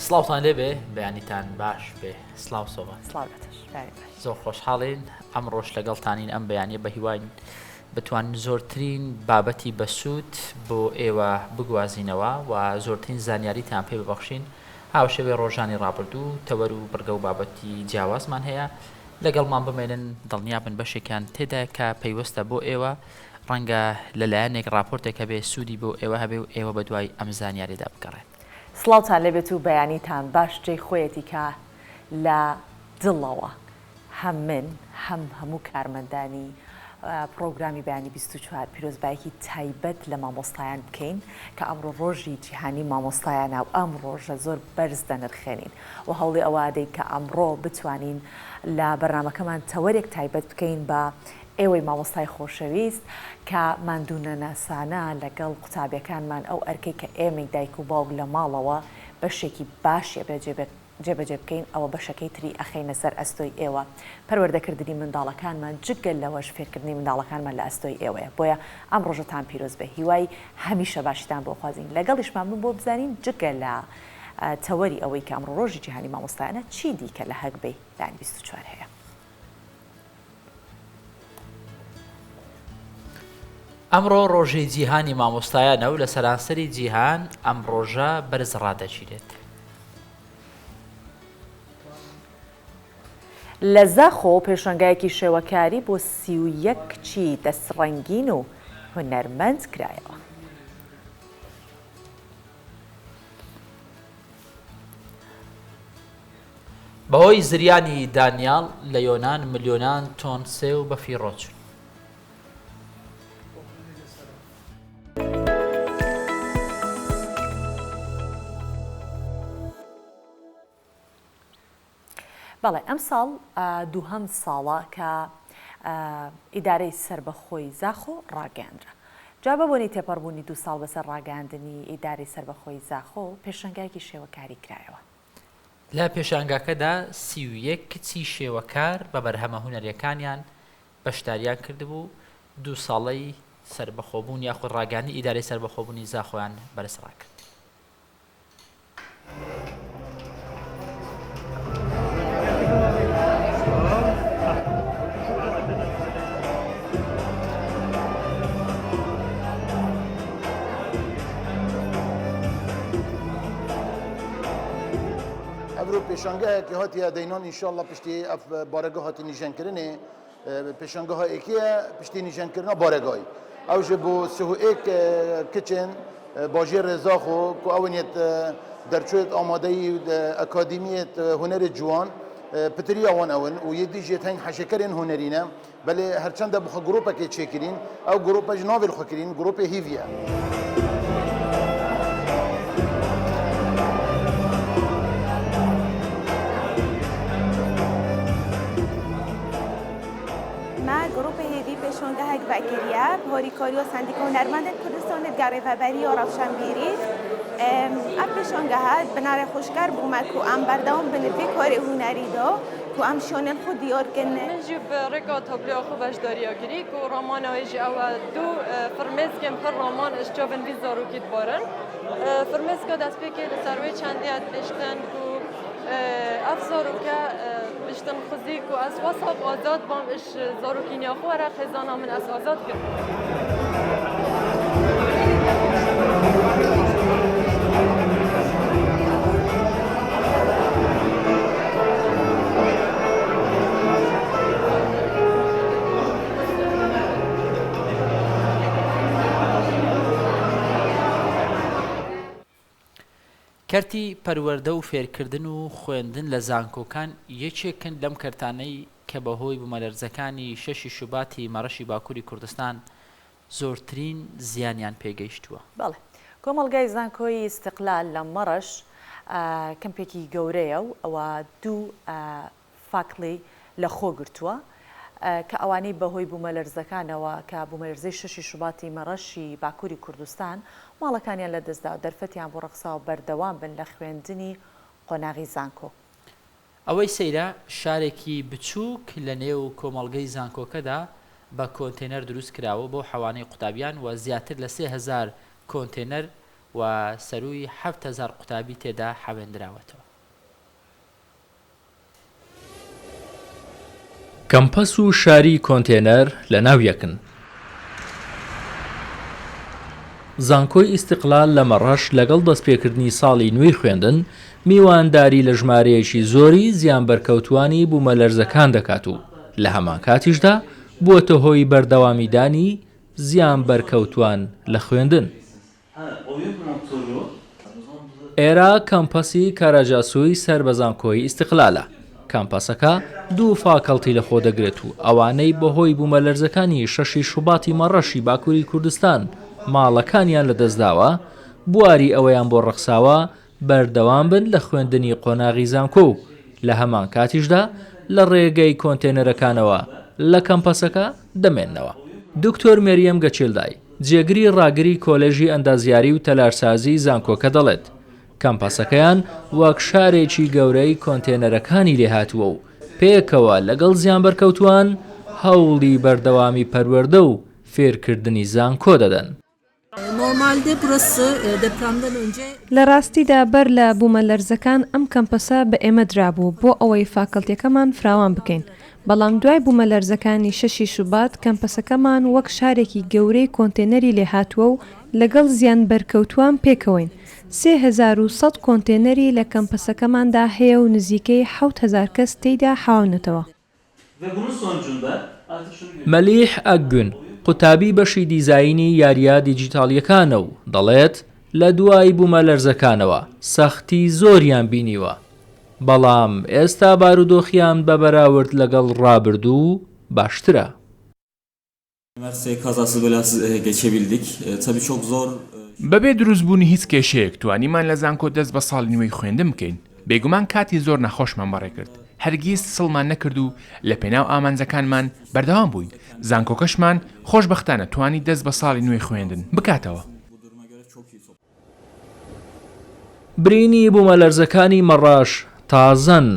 سڵاوتان لێبێ بەیانیتان باش بێ سلااو سۆمان زۆر خۆشحاڵین ئەم ڕۆژ لەگەڵتانین ئەم بەیانە بە هیواین بتوانین زۆرترین بابەتی بەسوود بۆ ئێوە بگوازینەوە و زۆرترین زانیاریتان پێ ببەخشین هاوشەوێ ڕۆژانی ڕابردوو تەوەر و بڕگە و بابەتی جیاوازمان هەیە لەگەڵمان بمێنن دڵنیابن بەشێکیان تێدا کە پەیوەستە بۆ ئێوە ڕەنگە لەلایەنێک راپۆرتێکە بێ سوودی بۆ ئێوە هەبێ و ئێوە بە دوای ئەم زانیاریدا بگەڕێن. سڵاوتان لێبێت و بەیانیتان باش جێی خۆیەتی کە لە دڵەوە هەم من هەموو کارمەندانی پرۆگرامی بەیانی 24 پیرۆزبایەکی تایبەت لە مامۆستایان بکەین کە ئەمڕۆ ڕۆژی جیهانی مامۆستایانە و ئەم ڕۆژە زۆر بەرز دەنرخێنین و هەوڵی ئەوادەی کە ئەمڕۆ بتوانین لە بەرنامەکەمان تەوەرێک تایبەت بکەین بە ئێوەی مامۆستای خۆشەویست کە ماندوونە ناسانە لەگەڵ قوتابیەکانمان ئەو ئەرکەی کە ئێمەی دایک و باوک لە ماڵەوە بەشێکی باشیە جێبەجێ بکەین ئەوە بەشەکەی تری ئەخەینە سەر ئەستۆی ئێوە پەروەردەکردنی منداڵەکانمان جگەل لەوەش فێرکردنی منداڵەکانمان لە ئەستۆی ئێوەیە بۆیە ئەم ڕۆژەتان پیرۆز بە هیوای هەمیشە باشتان بۆ خوازین لەگەڵیشمان من بۆ بزانین جگە لە تەوەری ئەوەی کە ئەمڕۆ ڕۆژی جیهانی مامۆستایانە چی دیکە لە هەگبەی بەیانی 24 هەیە. ئەمڕۆ ڕۆژەی جیهانی مامۆستایانە و لە سەرانسەری جیهان ئەم ڕۆژە بەرز ڕادەچیرێت. لە زاخۆ پێشەنگایەکی شێوەکاری بۆ 31 کچی دەستڕەنگین و هونەرمەند کرایەوە. بەهۆی زریانی دانیال لە یۆنان ملیۆنان تۆن سێو بەفی ڕۆچون. بەڵێ ئەم ساڵ دووهەم ساڵە کە ئیدارەی سربەخۆی زاخۆ ڕاگەاندرا. جا بەبوونی تێپەڕبوونی 2 ساڵ بەسەر ڕاگەاندنی ئیدارەی سربەخۆی زاخۆ پێشەنگایەکی شێوەکاری کرایەوە. لە پێشانگاکەدا 31 کچی شێوەکار بە بەرهەمە هونەریەکانیان بەشداریان کردبوو 2 ساڵەی سربەخۆبوون یاخود ڕاگەاندنی ئیدارەی سربەخۆبوونی زاخۆیان بەرزڕاکرد. پێشانگەیەکی هاتیە دەینان ئینشاءالله پشتی ئەف بارەگە هاتی نیشانکردنێ پێشانگەها ئێکیە پشتی نیشانکردنا بارەگای ئەو ژە بۆ سهوئێک کچن باژێر زاخۆ کو ئەوێت دەرچوێت ئامادەی ئەکادیمیێت هونەری جوان پتری ئەوان ئەون و یەدیژێت هەنگ حەشەکەرێن هونەرینە بەلێ هەرچەندە بخە گروپەکێ چێکرین ئەو گروپەش ناوێل خوکرین گروپی هیڤە. پێشەنگەهێک بەکریە هۆریکۆری و سندیکە هونەرمەندێک کوردستانێت گەڕێڤەبەری و ڕەوشەنبیری ئەم پێشەنگەها بنارێ خوشکار بوومەک و ئەم بەردەوام بنفی کۆری هونەری دۆ و ئەم شۆنێن خود دیۆرکردنێ جی ڕێکا تۆبلیا خو بەشداریەگیری و ڕۆمانەوەیژی ئەوە دوو فرمێزکێن پر ڕۆمان ئەشچۆڤن وی زۆروکیت بۆرن فرمێزکە دەستپێکێ لەسەروێ چەندیات پێشتن و ئەف زۆروکە بشتن خزیک و ئەس وەسەب ئازاد بام ئش زۆروکینیا خو وەرە خێزانا من ئەس ئازاد کرد. کەرتی پەروەردە و فێرکردن و خوێندن لە زانکۆکان یەکێکن لەم کەرتانەی کە بەهۆی بوومەلەرزەکانی 6 شوباتی مەڕەشی باکووری کوردستان زۆرترین زیانیان پێگەیشتووە. بەڵێ کۆمەڵگای زانکۆی ئیستیقلال لە مەڕەش کەمپێکی گەورەیە و ئەوە دوو فاکڵی لە خۆ گرتووە کە ئەوانەی بەهۆی بوومەلەرزەکانەوە کە بوومەلەرزەی 6 شوباتی مەڕەشی باکووری کوردستان ماڵەکانیان لە دەستدا و دەرفەتیان بۆ ڕەخسا و بەردەوام بن لە خوێندنی قۆناغی زانکۆ. ئەوەی سەیرە شارێکی بچووک لە نێو کۆمەڵگەی زانکۆکەدا بە کۆنتێنەر دروست کراوە بۆ حەوانەی قوتابیان و زیاتر لە 3000 کۆنتێنەر و سەروی 7,000 قوتابی تێدا حەوێندراوەتەوە. کەمپەس و شاری کۆنتێنەر لە ناو یەکن. زانکۆی ئیستیقلال لە مەڕەش لەگەڵ دەستپێکردنی ساڵی نوێی خوێندن میوانداری لە ژمارەیەکی زۆری زیانبەرکەوتوانی بوومەلەرزەکان دەکات و لە هەمان کاتیشدا بووەتە هۆی بەردەوامیدانی زیانبەرکەوتوان لە خوێندن. ئێرە کەمپەسی کاراجاسووی سەر بە زانکۆی ئیستیقلالە. کامپەسەکە دوو فاکەڵتی لە خۆ دەگرێت و ئەوانەی بەهۆی بوومەلەرزەکانی 6 شوباتی مەڕەشی باکووری کوردستان ماڵەکانیان لەدەستداوە، بواری ئەوەیان بۆ ڕەخساوە بەردەوام بن لە خوێندنی قۆناغی زانکۆ و لە هەمان کاتیشدا لە ڕێگەی کۆنتێنەرەکانەوە لە کەمپەسەکە دەمێننەوە. دکتۆر مێریەم گەچێلدای جێگری ڕاگری کۆلێژی ئەندازیاری و تەلارسازی زانکۆکە دەڵێت کەمپەسەکەیان وەک شارێکی گەورەی کۆنتێنەرەکانی لێهاتووە و پێکەوە لەگەڵ زیانبەرکەوتوان هەوڵی بەردەوامی پەروەردە و فێرکردنی زانکۆ دەدەن. لە ڕاستیدا بەر لە بوومەلەرزەکان ئەم کەمپەسە بە ئێمە درابوو بۆ ئەوەی فاکەڵتیەکەمان فراوان بکەین، بەڵام دوای بوومەلەرزەکانی 6 شوبات کەمپەسەکەمان وەک شارێکی گەورەی کۆنتێنەری لێهاتووە و لەگەڵ زیانبەرکەوتوان پێکەوەین. 3100 کۆنتێنەری لە کەمپەسەکەماندا هەیە و نزیکەی 7,000 کەس تێیدا حاونەتەوە. مەلیح ئەگگون قوتابی بەشی دیزاینی یاریە دیجیتاڵیەکانە و دەڵێت لە دوای بوومەلەرزەکانەوە سەختی زۆریان بینیوە، بەڵام ئێستا بارودۆخیان بە بەراورد لەگەڵ ڕابردوو باشترە. بەبێ دروستبوونی هیچ کێشەیەک توانیمان لە زانکۆ دەست بە ساڵی نوێی خوێندن بکەین. بێگومان کاتی زۆر نەخۆشمان بەڕێ کرد، هەرگیز سڵمان نەکرد و لە پێناو ئامانجەکانمان بەردەوام بووین. زانکۆکەشمان خۆشبەختانە توانی دەست بە ساڵی نوێی خوێندن بکاتەوە. برینی بوومەلەرزەکانی مەڕاش تازەن،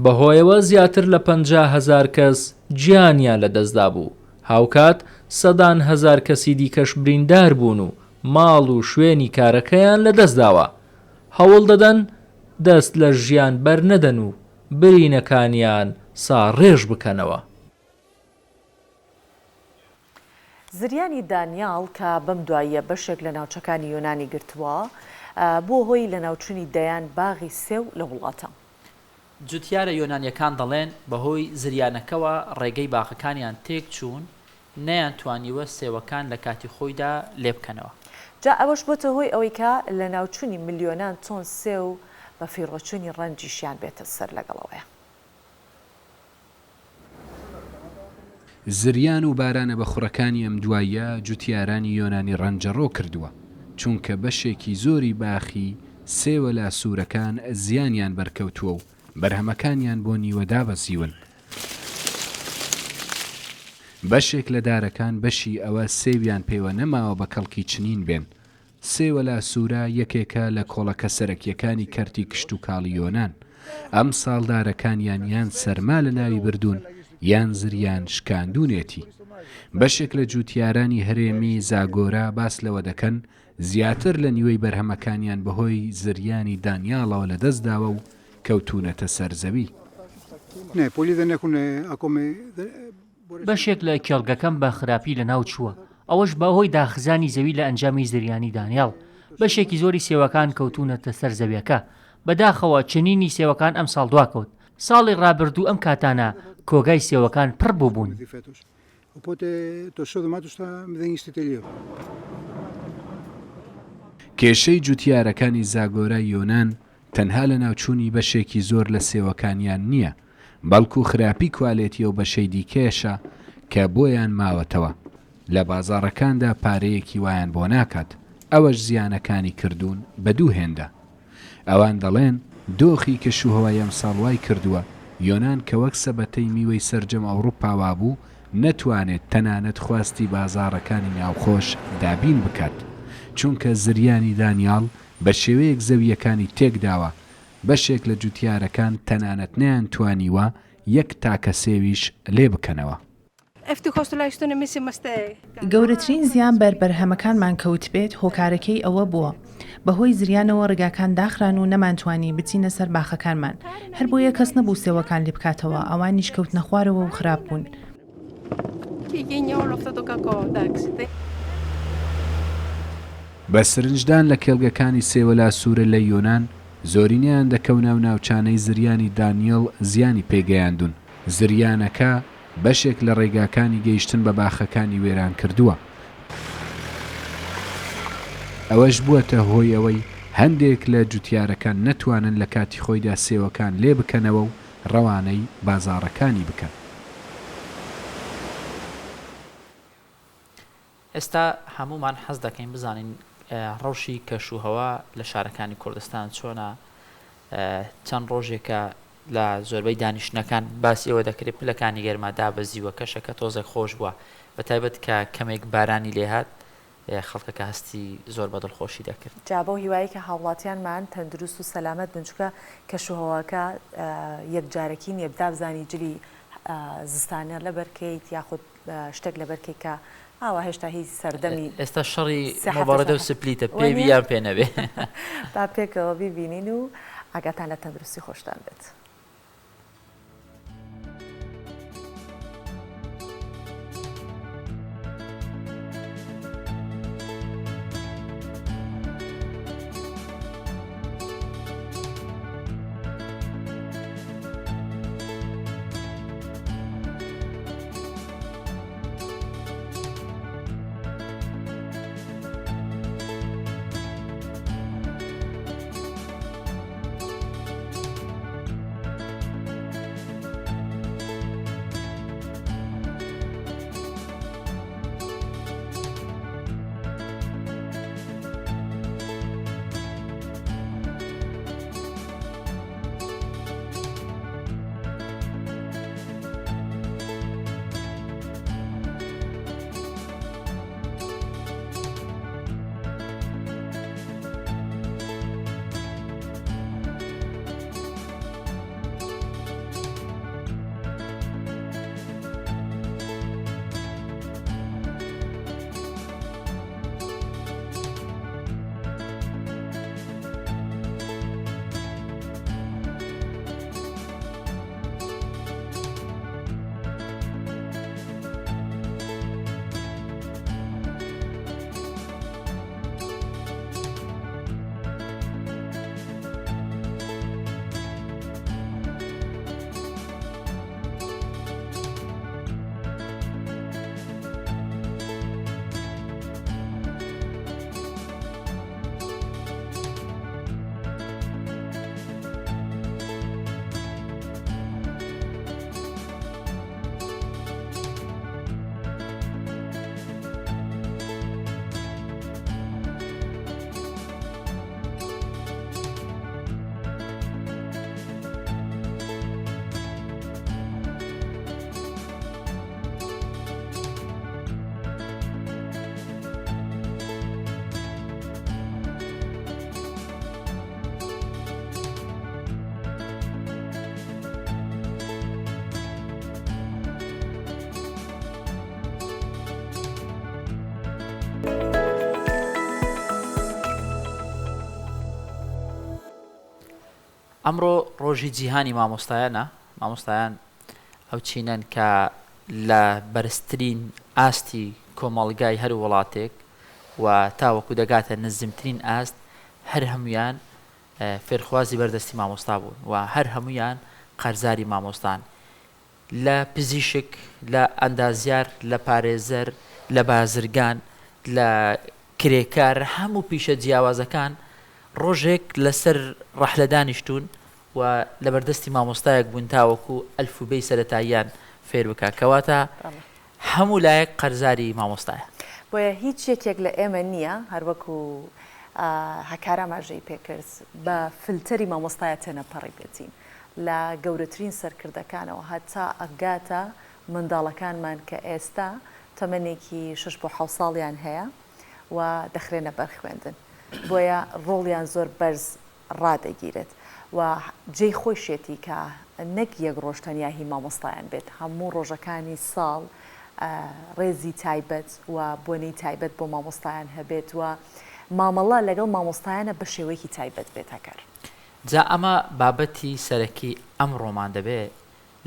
بەهۆیەوە زیاتر لە 50,000 کەس گیانیان لەدەستدا بوو. هاوکات سەدان هەزار کەسی دیکەش بریندار بوون و ماڵ و شوێنی کارەکەیان لەدەستداوە. هەوڵ دەدەن دەست لە ژیان بەرنەدەن و برینەکانیان ساڕێژ بکەنەوە. زریانی دانیال کە بەم دواییە بەشێک لە ناوچەکانی یۆنانی گرتووە بۆ هۆی لە ناوچوونی دەیان باغی سێو لە وڵاتە. جوتیارە یۆنانیەکان دەڵێن بەهۆی زریانەکەوە ڕێگەی باخەکانیان تێک چوون نەیان توانیوە سێوەکان لە کاتی خۆیدا لێ بکەنەوە. جا ئەوەش بۆتە هۆی ئەوەی کە لە ناوچوونی ملیۆنان چۆن سێو بە فیڕۆچوونی ڕەنجیشیان بێتە سەر لەگەڵەوەیە. زریان و بارانە بە خوڕەکانی ئەم دوایە جوتیارانی یۆنانی ڕەنجەڕۆ کردووە، چونکە بەشێکی زۆری باخی سێوە لە سوورەکان زیانیان بەرکەوتووە و بەرهەمەکانیان بۆ نیوەدا بەسیون. بەشێک لە دارەکان بەشی ئەوە سێویان پێوە نەماوە بە کەڵکی چنین بێن. سێوە لە سوورە یەکێکە لە کۆڵەکە سەرەکیەکانی کەرتی کشت و کاڵی یۆنان. ئەم ساڵدارەکانیان یان سەرما لە ناوی بردوون یان زریان شکاندونێتی. بەشێک لە جوتیارانی هەرێمی زاگۆرا باس لەوە دەکەن زیاتر لە نیوەی بەرهەمەکانیان بەهۆی زریانی دانیاڵەوە لەدەستداوە و کەوتونەتە سەرزەوی. بەشێک لە کێڵگەکەم بە خراپی لە ناو چووە، ئەوەش بەهۆی داخزانی زەوی لە ئەنجامی زریانی دانیاڵ. بەشێکی زۆری سێوەکان کەوتونەتە سەر زەویەکە، بەداخەوە چنینی سێوەکان ئەم ساڵ دواکەوت. ساڵی ڕابردوو ئەم کاتانە کۆگای سێوەکان پڕ بووبوون. کێشەی جوتیارەکانی زاگۆرای یۆنان تەنها لە ناوچوونی بەشێکی زۆر لە سێوەکانیان نییە، بەڵکو خراپی کوالێتی و بەشەی دیکەشە کە بۆیان ماوەتەوە. لە بازاڕەکاندا پارەیەکی وایان بۆ ناکات، ئەوەش زیانەکانی کردوون بە دوو هێندە. ئەوان دەڵێن دۆخی کەشوهەوای ئەم ساڵوای کردووە یۆنان کە وەک سەبەتەی میوەی سەرجەم ئەوروپاوا بوو نەتوانێت تەنانەت خواستی بازاڕەکانی ناوخۆش دابین بکات، چونکە زریانی دانیاڵ بە شێوەیەک زەویەکانی تێکداوە. بەشێک لە جوتیارەکان تەنانەت نەیان توانیوە یەک تاکە سێویش لێ بکەنەوە. گەورەترین زیان بەربەرهەمەکانمان کەوت بێت هۆکارەکەی ئەوە بووە بەهۆی زریانەوە ڕێگاکان داخران و نەمانتوانی بچینە سەر باخەکانمان هەر بۆیە کەس نەبوو سێوەکان لێ بکاتەوە ئەوانیش کەوت نەخوارەوە و خراپ بوون. بە سرنجدان لە کێڵگەکانی سێوەلا سوورە لە یۆنان زۆرینیان دەکەونە و ناوچانەی زریانی دانیێڵ زیانی پێگەیاندون. زریانەکە بەشێک لە ڕێگاکانی گەیشتن بە باخەکانی وێران کردووە. ئەوەش بووەتە هۆی ئەوەی هەندێک لە جوتیارەکان نەتوانن لە کاتی خۆیدا سێوەکان لێ بکەنەوە و ڕەوانەی بازاڕەکانی بکەن. ئێستا هەمومان حەز دەکەین بزانین ڕەوشی کەشوهەوا لە شارەکانی کوردستان چۆنە. چەند ڕۆژێکە لە زۆربەی دانیشتنەکان باسی ئەوە دەکرێت پلەکانی گەرما دابەزیوە کەشەکە تۆزێک خۆش بووە بەتایبەت کە کەمێک بارانی لێهات خەڵکەکە هەستی زۆر بە دڵخۆشی دەکرد. جابە و هیوایی کە هاوڵاتیانمان تەندروست و سەلامەت بنچکە کەشوهەواکە یەکجارەکی نیە بدابزانی جلی زستانە لە بەرکەیت یاخود شتێک لە بەرکەی کە ئاوا هێشتا هیچ سەردەمی ئێستا شەڕی مەبارەدە و سپلیتە پێوی یان پێ نەبێ با پێکەوە بیبینین و ئاگاتان لە تەندروستی خۆشتان بێت. ئەمڕۆ ڕۆژی جیهانی مامۆستایانە. مامۆستایان ئەو چینەن کە لە بەرزترین ئاستی کۆمەڵگای هەر وڵاتێک و تاوەکو دەگاتە نزمترین ئاست هەر هەمویان فێرخوازی بەردەستی مامۆستا بوون و هەر هەمویان قەرزاری مامۆستان لە پزیشک لە ئەندازیار لە پارێزەر لە بازرگان لە کرێکار هەموو پیشە جیاوازەکان ڕۆژێک لەسەر ڕەحلە دانیشتون و لە بەردەستی مامۆستایەک بوون تاوەکو ئەلفوبەی سەرەتاییان فێر بکە کەواتە هەموو لایەک قەرزاری مامۆستایە. بۆیە هیچ یەکێک لە ئێمە نییە هەروەکو هەکارە ماژەی پێکرد بە فلتەری مامۆستایە تێنەپەڕی بێتین لە گەورەترین سەرکردەکانەوە هەتا ئەگاتە منداڵەکانمان کە ئێستا تەمەنێکی 6 بۆ 7 ساڵیان هەیە و دەخرێنە بەرخوێندن. بۆیە ڕۆڵیان زۆر بەرز ڕادەگیرێت و جێی خۆشێتی کە نەک یەک ڕۆژ تەنیا هی مامۆستایان بێت هەموو ڕۆژەکانی ساڵ ڕێزی تایبەت و بۆنەی تایبەت بۆ مامۆستایان هەبێت و مامەڵە لەگەڵ مامۆستایانە بە شێوەیەکی تایبەت بێتەکەر. جا ئەمە بابەتی سەرەکی ئەم ڕۆمان دەبێت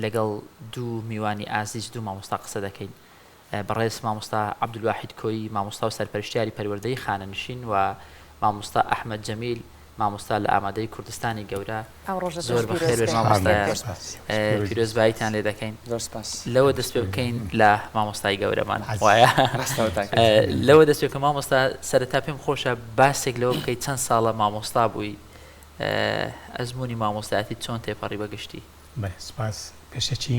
لەگەڵ دوو میوانی ئازیز دوو مامۆستا قسە دەکەین. بەڕێز مامۆستا عەبدولواحید کۆیی مامۆستا و سەرپەرشتیاری پەروەردەی خانەنشین و مامۆستا ئەحمەد جەمیل مامۆستا لە ئامادەی کوردستانی گەورە. زۆر بەخێر مامۆستا پیرۆزباییتان لێ دەکەین. لەوە دەست پێ بکەین لە مامۆستای گەورەمان وایە لەوە دەست پێ بکە مامۆستا سەرەتا پێم خۆشە باسێک لەوە بکەیت چەند ساڵە مامۆستا بووی ئەزمموی مامۆستایەتی چۆن تێپەڕی بەگشتی. سپاس کەشەچی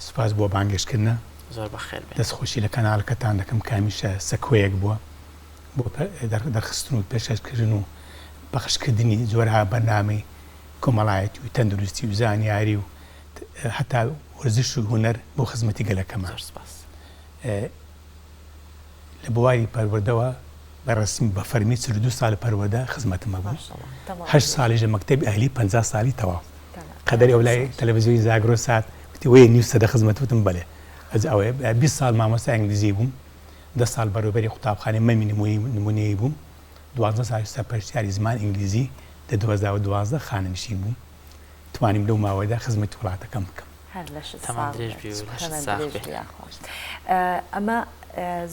سپاس بۆ بانگشتکردنە زۆر بەخێر دەستخۆشی لە کەناڵەکەتان دەکەم کامیشە سەکۆیەک بووە بۆ دەرخستن و پێشکردن و بەخشکردنی زۆرها بەرنامەی کۆمەڵایەتی و تەندروستی و زانیاری و هەتا وەرزش و هونەر بۆ خزمەتی گەلەکەمان. لە بواری پەروەردەوە بەڕسمی بە فەرمی 32 ساڵ پەروەردە خزمەتمە بوو 8 ساڵیش لە مەکتەبی ئەهلی 50 ساڵی تەواو قەدەری ئەولای تەلەڤیزیۆنی زاگرۆ سات وتی وەیە نیو سەدە خزمەت وتم بەڵێ ئەز ئەوەیە 20 ساڵ مامۆستا ئینگلیزی بووم 10 ساڵ بەڕێوەبەری قوتابخانەی مەمی نمونەیی بووم 12 ساڵ سەرپەرشتیاری زمان ئینگلیزی لە 2012 خانەنشین بووم توانیم لەو ماوەیەدا خزمەتی وڵاتەکەم بکەم. ئەمە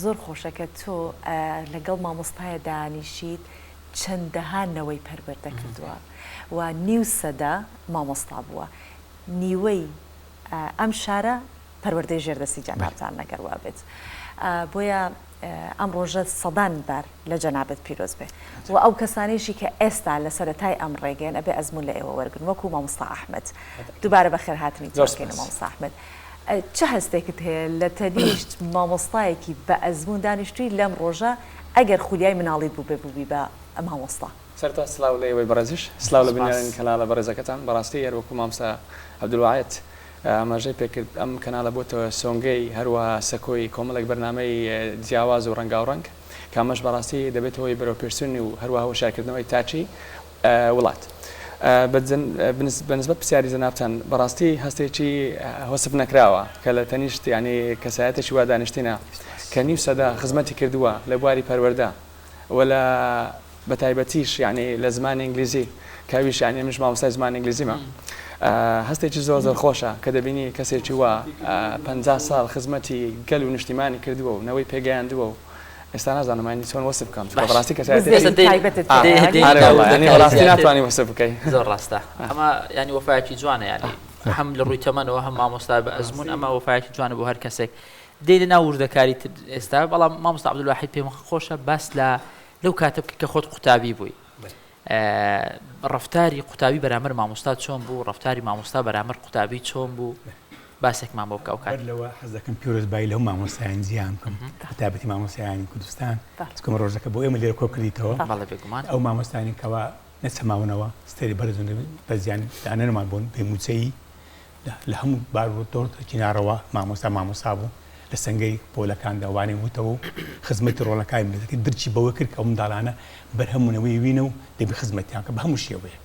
زۆر خۆشەکە تۆ لەگەڵ مامۆستایە دانیشیت چەندەهانەوەی پەروەردە کردووە و نیو سەدە مامۆستا بووە نیوەی ئەم شارە پەروەردەی ژێردەستی جەنابتان نەگەڕوا بێت بۆیە ئەم ڕۆژە سەدان بار لە جەنابەت پیرۆز بێ و ئەو کەسانێکی کە ئێستا لە سەرەتای ئەم ڕێگەن ئەبێ ئەزمون لە ئێوە وەرگن وەکو مامۆستا ئەحمەد دووبارە بەخێر هاتنی تۆکەین مامۆستا ئەحمەد چه هەستێکت هەیە لە تەنیشت مامۆستایەکی بە ئەزمون دانیشتووی لەم ڕۆژە ئەگەر خولیای مناڵیت بوو بێبووبی بە مامۆستا. سەرتا سلااو لە ئێوەی بەڕێزش سلااو لە بنیارن کەناڵە بەڕێزەکەتان بەڕاستی هەروەکو مامۆستا عەبدولواحید ئاماژەی پێکرد ئەم کەناڵە بۆتەوە سۆنگەی هەروەها سەکۆی کۆمەڵێک بەرنامەی جیاواز و ڕەنگاوڕەنگ کامەش بەڕاستی دەبێتەوەی بەرەوپێشچوونی و هەروەها هۆشارکردنەوەی تاچی وڵات. بەنسبەت پرسیاری جەنابتان بەڕاستی هەستێکی هۆسف نەکراوە کە لە تەنیشت ینی کەسایەتێکی وا دانیشتینە کە نیو سەدا خزمەتی کردووە لە بواری پەروەردە و لە بەتایبەتیش ینی لە زمانی ئینگلیزی کاویش ینی منش مامۆستای زمانی ئینگلیزیمە هەستێکی زۆر زۆر خۆشە کە دەبینی کەسێکی وە 50 ساڵ خزمەتی گەل و نیشتیمانی کردووە و نەوەی پێگەیاندووە و ئێستا نازانمانی چۆن وەسف بکەم بەڕاستی کەسایەتی ناتوانانی وەسف بکەی زۆر ڕاستە ئەمە ینی وەفایەکی جوانە ینی هەم لە ڕووی تەمەنەوە هەم مامۆستا بە ئەزمون ئەمە وەفایەکی جوانە بۆ هەر کەسێک دێنە ناو وردەکاری ئێستا بەڵام مامۆستا عەبدولواحید پێم خۆشە باس لەو کاتە بکە کە خۆت قوتابی بووی ڕفتاری قوتابی بەرامبەر مامۆستا چۆن بوو ڕفتاری مامۆستا بەرامبەر قوتابی چۆن بوو باسێکمان بۆ بکە ئەو کات لەوە حەز دەکەم پیرۆزبایی لەو مامۆستایان زیان بکەم قوتابەتی مامۆستایانی کوردستان چکەم ڕۆژەکە بۆ ئێمە لێرە کۆ کردیتەوە ئەو مامۆستانی کەوا نەچەماونەوە ستێری بەرزون بە زیان دانەرمان بوون پێموچەیی لە هەموو بار و تۆڕ کنارەوە مامۆستا بوو لە سنگەی پۆلەکان داوانێ وتەوە خزمەتی ڕۆڵەکانی ملەتەکە درچی بەوە کرد کە ئەو منداڵانە بەرهەمونەوەی وینە و دەبی خزمەتیان کە بە هەموو شێوەیە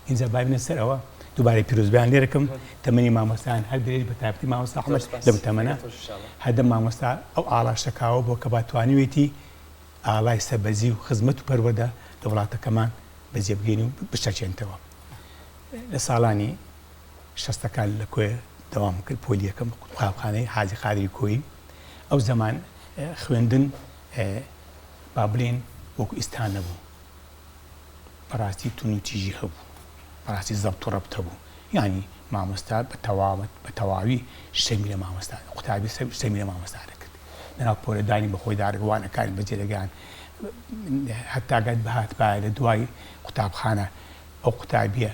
ئینجا با بینە سەرەوە دووبارەی پیرۆزبیان لێرەکەم تەمەنی مامۆستایان هەر درێژ بە تایبەتی مامۆستا ئەحمەد لەم تەمەنە هەدەم مامۆستا ئەو ئاڵاشەکاوە بۆ کە با توانیوێتی ئاڵای سەربەرزی و خزمەت و پەروەردە لە وڵاتەکەمان بەجێبگەین و بشەچێنتەوە لە ساڵانی شەستەکان لە کۆیە دەوام کرد پۆلیەکەم قوتابخانەی حاجی خادری کۆیی ئەو زەمان خوێندن با بڵێن وەکو ئیستا نەبوو بەڕاستی تون و تیژی هەبوو بەڕاستی زەبت و ڕەبتە بوو ینی مامۆستا بە تەواوی شەمی لە مامۆستا قوتابی شەمی لە مامۆستا دەکرد لەناو پۆلەدانی بەخۆی داڕگوانەکانی بەجێلەگان هەتاگات بەهات با لە دوای قوتابخانە ئەو قوتابیە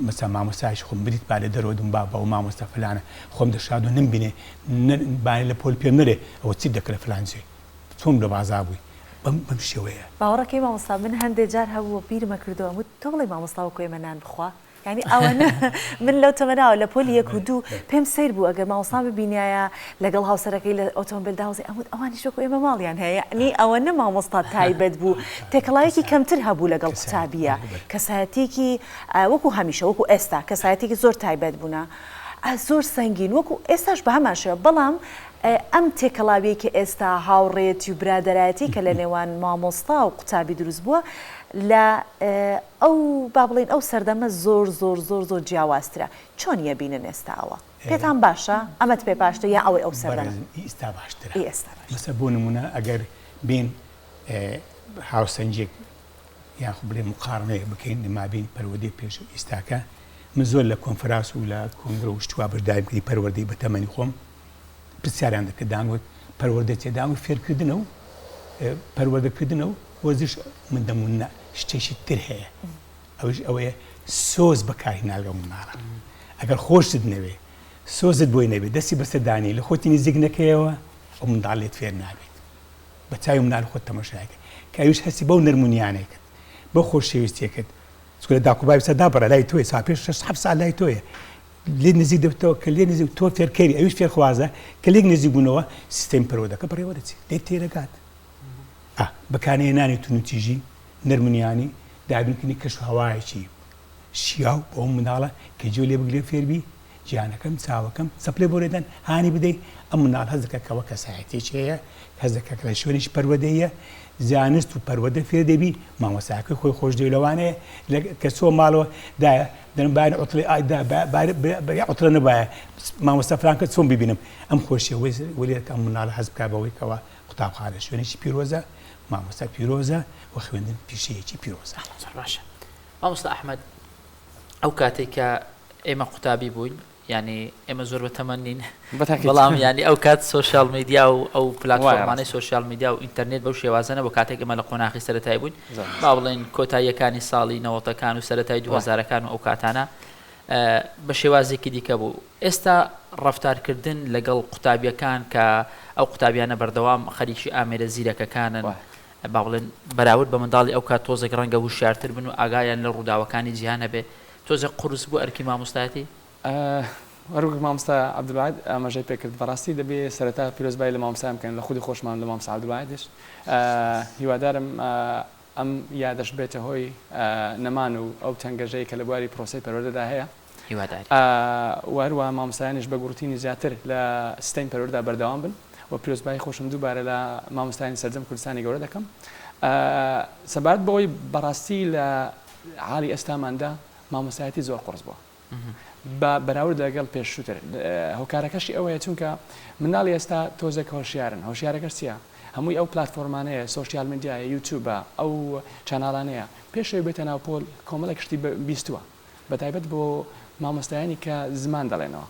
مەسە مامۆستایش خۆم بریت با لە دەرەوە دم با بەەوە مامۆستا فلانە خۆم دەشاد و نمبینێ بانێ لە پۆل پێم نەرێ ئەوە چی دەکرێت فلانجێ چۆم لە بازا بووی بەم شێوەیە باوەڕەکەی مامۆستا من هەندێک جار هەبووە بیرمە کردەوە وت تۆ بڵێ مامۆستا وەکو ئێمە نان بخوا یعنی ئەوەنە من لەو تەمەناوە لە پۆلی 1 و 2 پێم سیر بوو ئەگەر مامۆستا ببینایە لەگەڵ هاوسەرەکەی لە ئۆتۆمبیل داوزی ئەوانیش وەکو ئێمە ماڵیان هەیە یعنی ئەوەنە مامۆستا تایبەت بوو تێکەڵایەکی کەمتر هەبوو لەگەڵ قوتابیە کەسایەتێکی وەکو هەمیشە وەکو ئێستا کەسایەتێکی زۆر تایبەت بوونە زۆر سەنگین وەکو ئێستاش بە هەمان شێوە بەڵام ئەم تێکەڵاوی کە ئێستا هاوڕێتی و برادەرایەتی کە لە نێوان مامۆستا و قوتابی دروست بووە لە ئەو با بڵێن ئەو سەردەمە زۆر زۆر زۆر زۆر جیاوازترە چۆن یەبینن ئێستاوە پێتان باشە ئەمەت پێ باشتە یا ئەوەی ئەو سەردەمە ئێستا باشترە ئێستا بۆ نمونە ئەگەر بین هاوسەنجێک یان خو بڵێ مقارنەیە بکەین مابین پەروەردەی پێش و ئێستاکە من زۆر لە کۆنفرانس و لە کۆنگرە و شتوا بەشداری کردی پەروەردەی بە تەمەنی خۆم پرسیاریان دەکرد دانگوت پەروەردە تێدا و فێرکردنە و پەروەردەکردنە و وەرزش من دەمونە شتێکی تر هەیە ئەوش ئەوەیە سۆز بەکاری ناگە مناڵە ئەگەر خۆشت نەوێ سۆزت بۆی نەبێت دەستی بەسەردانی لە خۆتی نزیک نەکەیەوە ئەو منداڵ لێت فێر نابێت بە چاوی مناڵ خۆت تەماشاکە کە ئەویش هەستی بەو نەرمونیانێکت بۆ خۆشەویستیەکەت چکە لە داکوبای سەدا بڕە لای تۆی سا پێش 6 سال لای تۆیە لێ نزیک دەبێتەوە کە لێ نزیک تۆ فێرکەری ئەویش فێرخوازە کە لێک نزیک بوونەوە سیستەمی پەروەردەکە بەڕێوە دەچێت لێت تێرەگات بەکانهێنانی تونوتیژی نەرمونیانی دابینکردنی کەش و هەوایەکی شیاو بۆ ئەو مناڵە کە جێ لێ بگرێ فێربی گیانەکەم چاوەکەم سەپلێ بۆ لێدان هانی بدەیت ئەم مناڵ هەز دەکەکەوە کەسایەتێکی هەیە هەز دەکەکە لە شوێنیش پەروەردەیە زانست و پەروەردە فێر دەبی مامۆستاکەی خۆی خۆش دەویلەوانەیە کە چۆ ماڵەوە دایە دەنبارە ئۆتڵی ئۆتڵە نەبایە مامۆستا فرانکە چۆن ببینم ئەم خۆشیە وەلێت ئەم مناڵە حەز بکا بەوەی کەەوە قوتابخانە شوێنێکی پیرۆزە مامۆستا پیرۆزە و خوێندن پیشەیەکی پیرۆزە باشە مامۆستا ئەحمەد ئەو کاتێک کە ئێمە قوتابی بووین ینی ئێمە زۆر بە تەمەنین بەڵام ینی ئەو کات سوۆشیال میدیا و ئەو پلاتفۆرمانەی سوۆشیال میدیا و ئینتەرنێت بەو شێوازانە بۆ کاتێک ئەمە لە قۆناغی سەرەتایی بووین با بڵێن کۆتاییەکانی ساڵی 90ەکان و سەرەتای 2000ەکان و ئەو کاتانە بە شێوازێکی دیکە بوو ئێستا ڕەفتارکردن لەگەڵ قوتابیەکان کە ئەو قوتابیانە بەردەوام خەریکی ئامێرە زیرەکەکانن با بڵێن بەراورد بە منداڵی ئەو کات تۆزێک ڕەنگە وشارتر بن و ئاگایان لە ڕووداوەکانی جیهانە بێ تۆزێک قورس بوو ئەرکی مامۆستایەتی وەرگوت مامۆستا عەبدولواحید ئاماژەی پێکرد بەڕاستی دەبێت سەرەتا پیرۆزبایی لە مامۆستایان بکەن لە خودی خۆشمان لە مامۆستا عەبدولواحیدش هیوادارم ئەم یادەش بێتە هۆی نەمان و ئەو تەنگەژەی کە لە بواری پرۆسەی پەروەردەدا هەیە وهروە مامۆستایانیش بە گورتینی زیاتر لە سیستەمی پەروەردە بەردەوام بن و پیرۆزبایی خۆشم دووبارە لە مامۆستایانی سەرجەم کوردستانی گەورە دەکەم سەبارەت بەوەی بەڕاستی لە حاڵی ئێستاماندا مامۆستایەتی زۆر قورس بووە بەراورد لەگەڵ پێشووتر هۆکارەکەشی ئەوەیە چونکە مناڵی ئێستا تۆزێک هۆشیارن هۆشیارەکەش چییە هەمووی ئەو پلاتفۆرمانەیە سوۆشیال میدیایە یوتیوبە ئەو چاناڵانەیە پێشەوەی بێتە ناو پۆل کۆمەڵێک شتی بیستووە بەتایبەت بۆ مامۆستایانی کە زمان دەڵێنەوە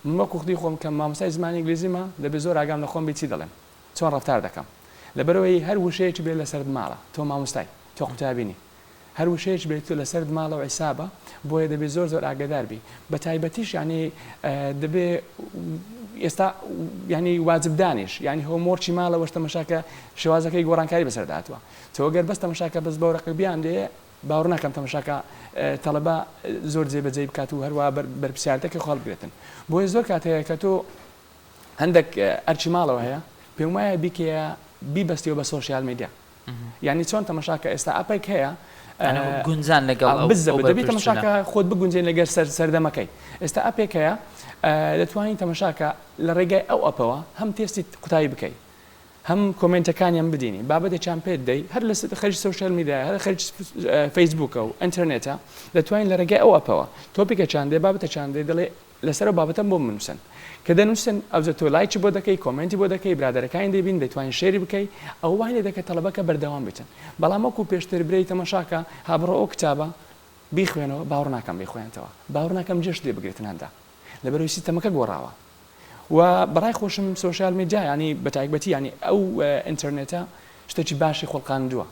من وەکو خودی خۆم کە مامۆستای زمانی ئینگلیزیمە دەبێت زۆر ئاگام لە خۆم بیچی دەڵێن چۆن ڕەفتار دەکەم لەبەرەوەی هەر وشەیەکی بێت لەسەر ماڵە تۆ مامۆستای تۆ قوتابینی هەر وشەیەک بێت لەسەر ماڵە و عیسابە بۆیە دەبێت زۆر زۆر ئاگادار بی بە تایبەتیش ینی دەبێت ئێستا ینی واجبدانیش ینی هۆمۆرچی ماڵەوەش تەماشاکە شێوازەکەی گۆڕانکاری بەسەرداتوە تۆ گەر بەس تەماشاکە بەس بە ڕقیبیان دێ باوەڕ ناکەم تەماشاکە تەڵەبە زۆر جێبەجێ بکات و هەروە بەرپرسیارەتەکە خەڵک بێتن بۆیە زۆر کات هەیە کە تۆ هەندێک ئەرچی ماڵەوە هەیە پێم وایە بیکەیە بیبەستیەوە بە سوۆشیال میدیا یعنی چۆن تەماشاکە ئێستا ئەپێک هەیە گونجان لەگەڵ دەبێت تەماشاکە خۆت بگونجێن لەگەر سەردەمەکەی ئێستا ئەپێک هەیە دەتوانین تەماشاکە لە ڕێگای ئەو ئەپەوە هەم تێستی قوتایی بکەیت هەم کۆمنتەکانیان بدینی بابەتێکیان پێت دەی هەر لە خەرج سوۆشیال میدیا هەر خەرج فەیسبووکە و ئینتەرنێتە دەتوانین لە ڕێگای ئەو ئەپەوە تۆپیکەکان دێ بابەتەکان دێ دەڵێ لەسەر بابەتەم بۆ بنووسن کە دەنووسن ئەوزە تۆ لایکی بۆ دەکەی کۆمنتی بۆ دەکەی برادەرەکانی دەبین دەتوانین شێری بکەی ئەو وای لێ دەکەێت تەڵەبەکە بەردەوام بێتن بەڵام وەکو پێشتر برەی تەماشاکە هابڕۆ ئەو کتابە بیخوێنەوە باوەڕ ناکەم بخوێنێتەوە باوەڕ ناکەم جێشت لێ بگرێتن هەندا لەبەرەوەی سیستەمەکە گۆڕاوە و بەڕای خۆشم سوۆشیال میدیا ینی بە تایبەتی ینی ئەو ئینتەرنێتە شتێکی باشی خۆڵقاندووە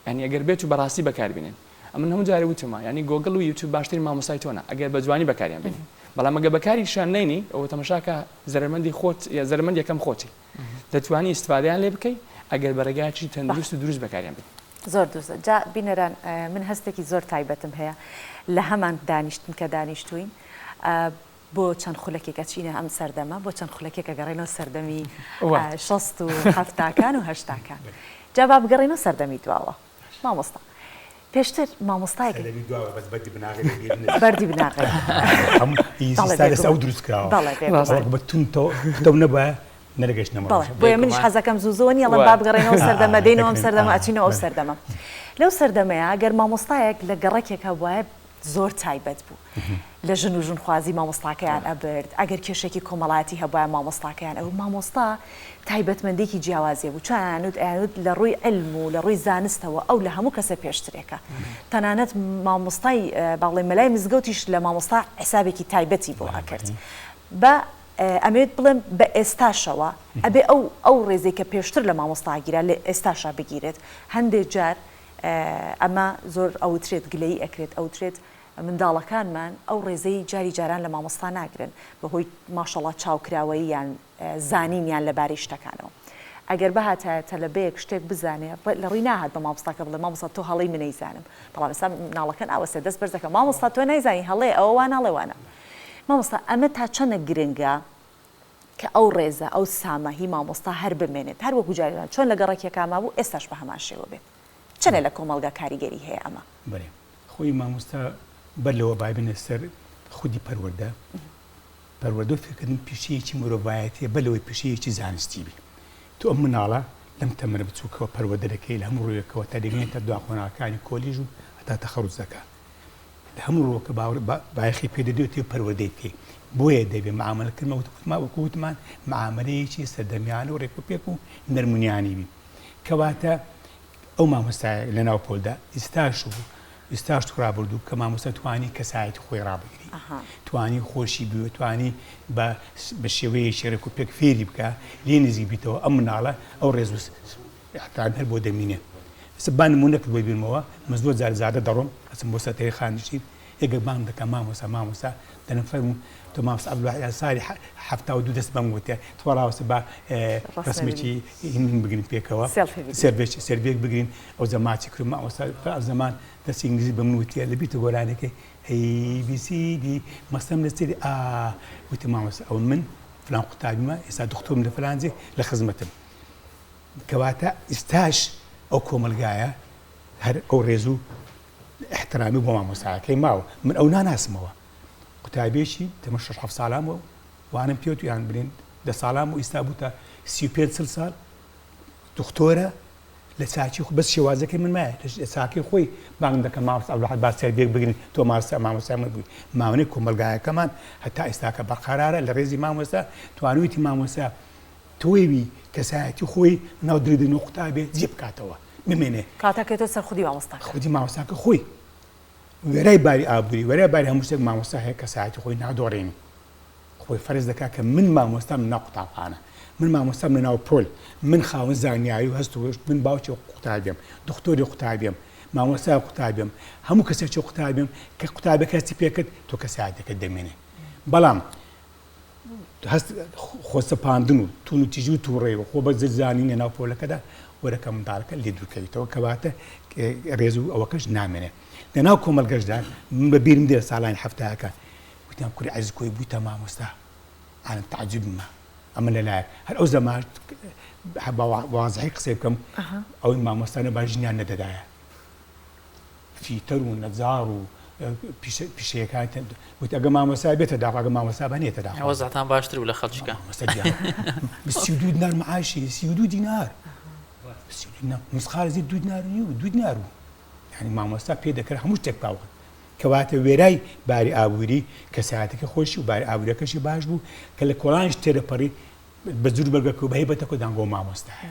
ینی ئەگەر بێت و بەڕاستی بەکاربینێن ئەمن هەموو جارێ وتمە ینی گۆگڵ و یوتیوب باشترین مامۆستای تۆنە ئەگەر بە جوانی بەکاریان بینی بەڵام ئەگە بەکاریشان نینی ئەوە تەماشاکە زەرمەندی خۆت یا زەرمەند یەکەم خۆتی دەتوانی ئیسفادەیان لێ بکەی ئەگەر بەرەگایکی تەندروست و دروست بەکاریان بێت زۆر دووسە جا بینەران من هەستێکی زۆر تایبەتم هەیە لە هەمان دانیشتن کە دانیشتوین بۆ چەند خولەکێکە چینە ئەم سەردەمە بۆ چەند خولەکێکە گەڕێنەوە سەردەمی 60 و 70کان و 80کان جا با بگەڕێنەوە سەردەمی دواوە مامۆستا پێشتر مامۆستایەک بەردی بناغی ئەو دروستکراوە بە تون تۆ نەبە نەرگەشت نەمە بۆیە منیش حەزەکەم زووزۆنی ئەڵم با بگەڕێنەوە سەردەمە دێنەوە ئەم سەردەمە ئەچینەوە ئەو سەردەمە لەو سەردەمەیە ئەگەر مامۆستایەک لە گەڕێکێکە وایە زۆر تایبەت بوو لە ژن و ژنخوازی مامۆستاکەیان ئەبرد ئەگەر کێشێکی کۆمەڵایەتی هەبووە مامۆستاکەیان ئەو مامۆستا تایبەتمەندێکی جیاوازیە بوو چیانوت ئەیانوت لە ڕووی علم و لە ڕووی زانستەوە ئەو لە هەموو کەسە پێشترێکە تەنانەت مامۆستای باڵێ مەلای مزگەوتیش لە مامۆستا حسابێکی تایبەتی بۆ ئەکرد بە ئەمێت بڵێم بە ئێستاشەوە ئەبێ ئەو ڕێزێک کە پێشتر لە مامۆستاگیرە لە ئێستاشا بگیرێت هەندێک جار ئەمە زۆر ئەوترێت گلەی ئەکرێت ئەوترێت منداڵەکانمان ئەو ڕێزەی جاری جاران لە مامۆستا ناگرن بەهۆی ماشەڵڵا چاوکراوەی یان زانینیان لەبارەی شتەکانەوە ئەگەر بەهاتایەتە لە بەیەک شتێک بزانێ لە ڕووی ناهات بە مامۆستاکە بڵێ مامۆستا تۆ هەڵەی من نەیزانم بەڵام ئێستا مناڵەکان ئاوەسێ دەست بەرزەکە مامۆستا تۆ نەیزانی هەڵێ ئەوە ناڵێوانە مامۆستا ئەمە تا چەنە گرنگە کە ئەو ڕێزە ئەو سامە هی مامۆستا هەر بمێنێت هەر وەکو جاریان چۆن لە گەڕێکێکاما بوو ئێستاش بە هەمان شێوە بێت چەنە لە کۆمەڵگا کاریگەری هەیە ئەمە بەێ خۆی مامۆستا بەر لەوە بای بنە سەر خودی پەروەردە پەروەردە فکردن پیشەیەکی مرۆڤایەتیە بەلەوەی پیشەیەکی زانستی بی تۆ ئەم مناڵە لەم تەمەنە بچووکەوە پەروەردە دەکەی لە هەموو ڕوویەکەوە تا دەگەێنێتە دوا خۆناکانی کۆلیژ و هەتا تەخەڕوزەکە لە هەموو ڕۆکە بایەخی پێدەدێت پەروەردەی بکەی بۆیە دەبێت معاملەکردمەوە وەکووتمان معاملەیەکی سەردەمیانە و ڕێکوپێک و نەرمونیانی بی کەواتە ئەو مامۆستایە لە ناو پۆلدا ئێستاش ڕابردوو کە مامۆستا توانی کەسایەتی خۆی ڕابگری توانی خۆشی بووە توانی بە شێوەیەکی ڕێکوپێک فێری بکە لێ نزیک بیتەوە ئەم مناڵە ئەو ڕێز هەر بۆ دەمینێ با نمونەک بۆی بینمەوە من زۆر جار زیادە دەڕۆم ئەچم بۆ سەتەری خانشین ئێگە بام دەکەم مامۆستا دەنم فەرموو تۆ مامۆستا عەبدوڵواحید ساڵی 72 دەست بەم وتە تۆ ڕاوەسە با ڕسمێکی هین بگرین پێکەوە سێرڤێک بگرین ئەو زەماتی کرد مامۆستا ئەو زەمان دەستی ئینگلیزی بە من وتیە لە بیتە گۆرانەکەی ABC مەستەم لەسێری وتی مامۆستا ئەو من فلان قوتابیمە ئێستا دکتۆرم لە فلانجێ لە خزمەتم کەواتە ئێستاش ئەو کۆمەلگایە هەر ئەو ڕێز و احترامی بۆ مامۆستاکەی ماوە من ئەو ناناسمەوە قوتابێکی تەمە 6 ساڵامەوە وانم پێوت یان برین 10 ساڵام و ئێستا بوو تا 35 ساڵ دکتۆرە لە چاکی بەس شێوازەکەی من مایە لە چاکی خۆی بانگ دەکەم مامۆستا عەبدوڵواحید با سێربێک بگرین تۆ مامۆستا من بووی ماوەی کۆمەلگایەکەمان هەتا ئێستاکە بەقەرارە لە ڕێزی مامۆستا توانویتی مامۆستا تۆیوی کەسایەتی خۆی ناو درێدن و قوتابێ جێ بکاتەوە بمێنێ کاتەکەێتە سەر خودی مامۆستاکە خودی مامۆستاکە خۆی وێرای باری ئابووری وەرای باری هەموو شتێک مامۆستا هەیە کەسایەتی خۆی نادۆڕێنی خۆی فەرز دەکات کە من مامۆستام لە ناو قوتابخانە من مامۆستام لە ناو پۆل من خاوەن زانیاری و هەست و من باوکی قوتابیم دکتۆری قوتابیم مامۆستای قوتابیم هەموو کەسێکی قوتابیم کە قوتابەکە هەستی پێکرد تۆ کەسایەتەکەت دەمێنێ بەڵام خۆسەپاندن و تون و تیژی و تووڕێەوە خۆ بە زانینە ناو پۆلەکەدا وەرەکە منداڵەکە لێ دوورکەویتەوە کەواتە ڕێز و ئەوەکەش نامێنێ لە ناو کۆمەلگەشدا من بە بیرم دێ ساڵانی هەفتەکە وتیان کوری عەزیز کۆی بوویتە مامۆستا عالم تعجبمە ئەمە لەلایەک هەر ئەو زەمان وازحی قسێ بکەم ئەوەی مامۆستانە باژنیان نەدەدایە فیتەر و نەجار و پیشەکان وتی ئەگە مامۆستا بێتە داخ ئەگە مامۆستا بەنێتە داخ وەزعتان باشتر و لە خەڵکیەکە 32 دینار معاشی 32 دینار مسخارزی 2 دینار و 2 دینار و یعنی مامۆستا پێ دەکرد هەموو شتێک باوە کەواتە وێرای باری ئابووری کەسایەتەکە خۆشی و باری ئابووریەکەشی باش بوو کە لە کۆڵانش تێرەپەڕی بە جوور بەرگەکە و بە هەیبەتەکە دانگۆ مامۆستایە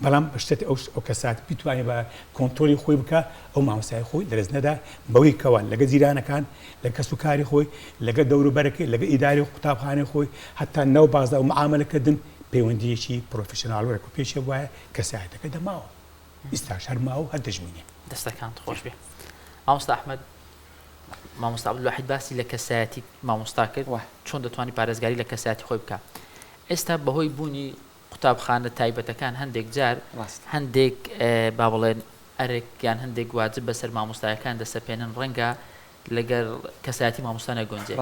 بەڵام شتێت ئەو کەسات بیتوانێت بە کۆنتۆلی خۆی بکە ئەو مامۆستای خۆی لەرز نەدا بەوەی کەوان لەگە جیرانەکان لە کەس و کاری خۆی لەگە دەوروبەرەکەی لەگە ئیداری قوتابخانەی خۆی هەتا ناو بازدا و معاملەکردن پەیوەندیەکی پرۆفیشنال و ڕێکوپێکی وایە کەسایەتەکە دەماوە ئێستاش هەر ماوە هەر دەژمینێ دەستەکان خۆش بێ مامۆستا ئەحمەد مامۆستا عەبدوڵواحید باسی لە کەسایەتی مامۆستا کرد چۆن دەتوانانی پارێزگاری لە کەسایەتی خۆی بکە ئێستا بەهۆی بوونی قوتابخانە تایبەتەکان هەندێک جار هەندێک با بڵێن ئەرێکیان هەندێک واجب بەسەر مامۆستایەکان دەسەپێنن ڕەنگە لەگەر کەسایەتی مامۆستا نەگۆنجێ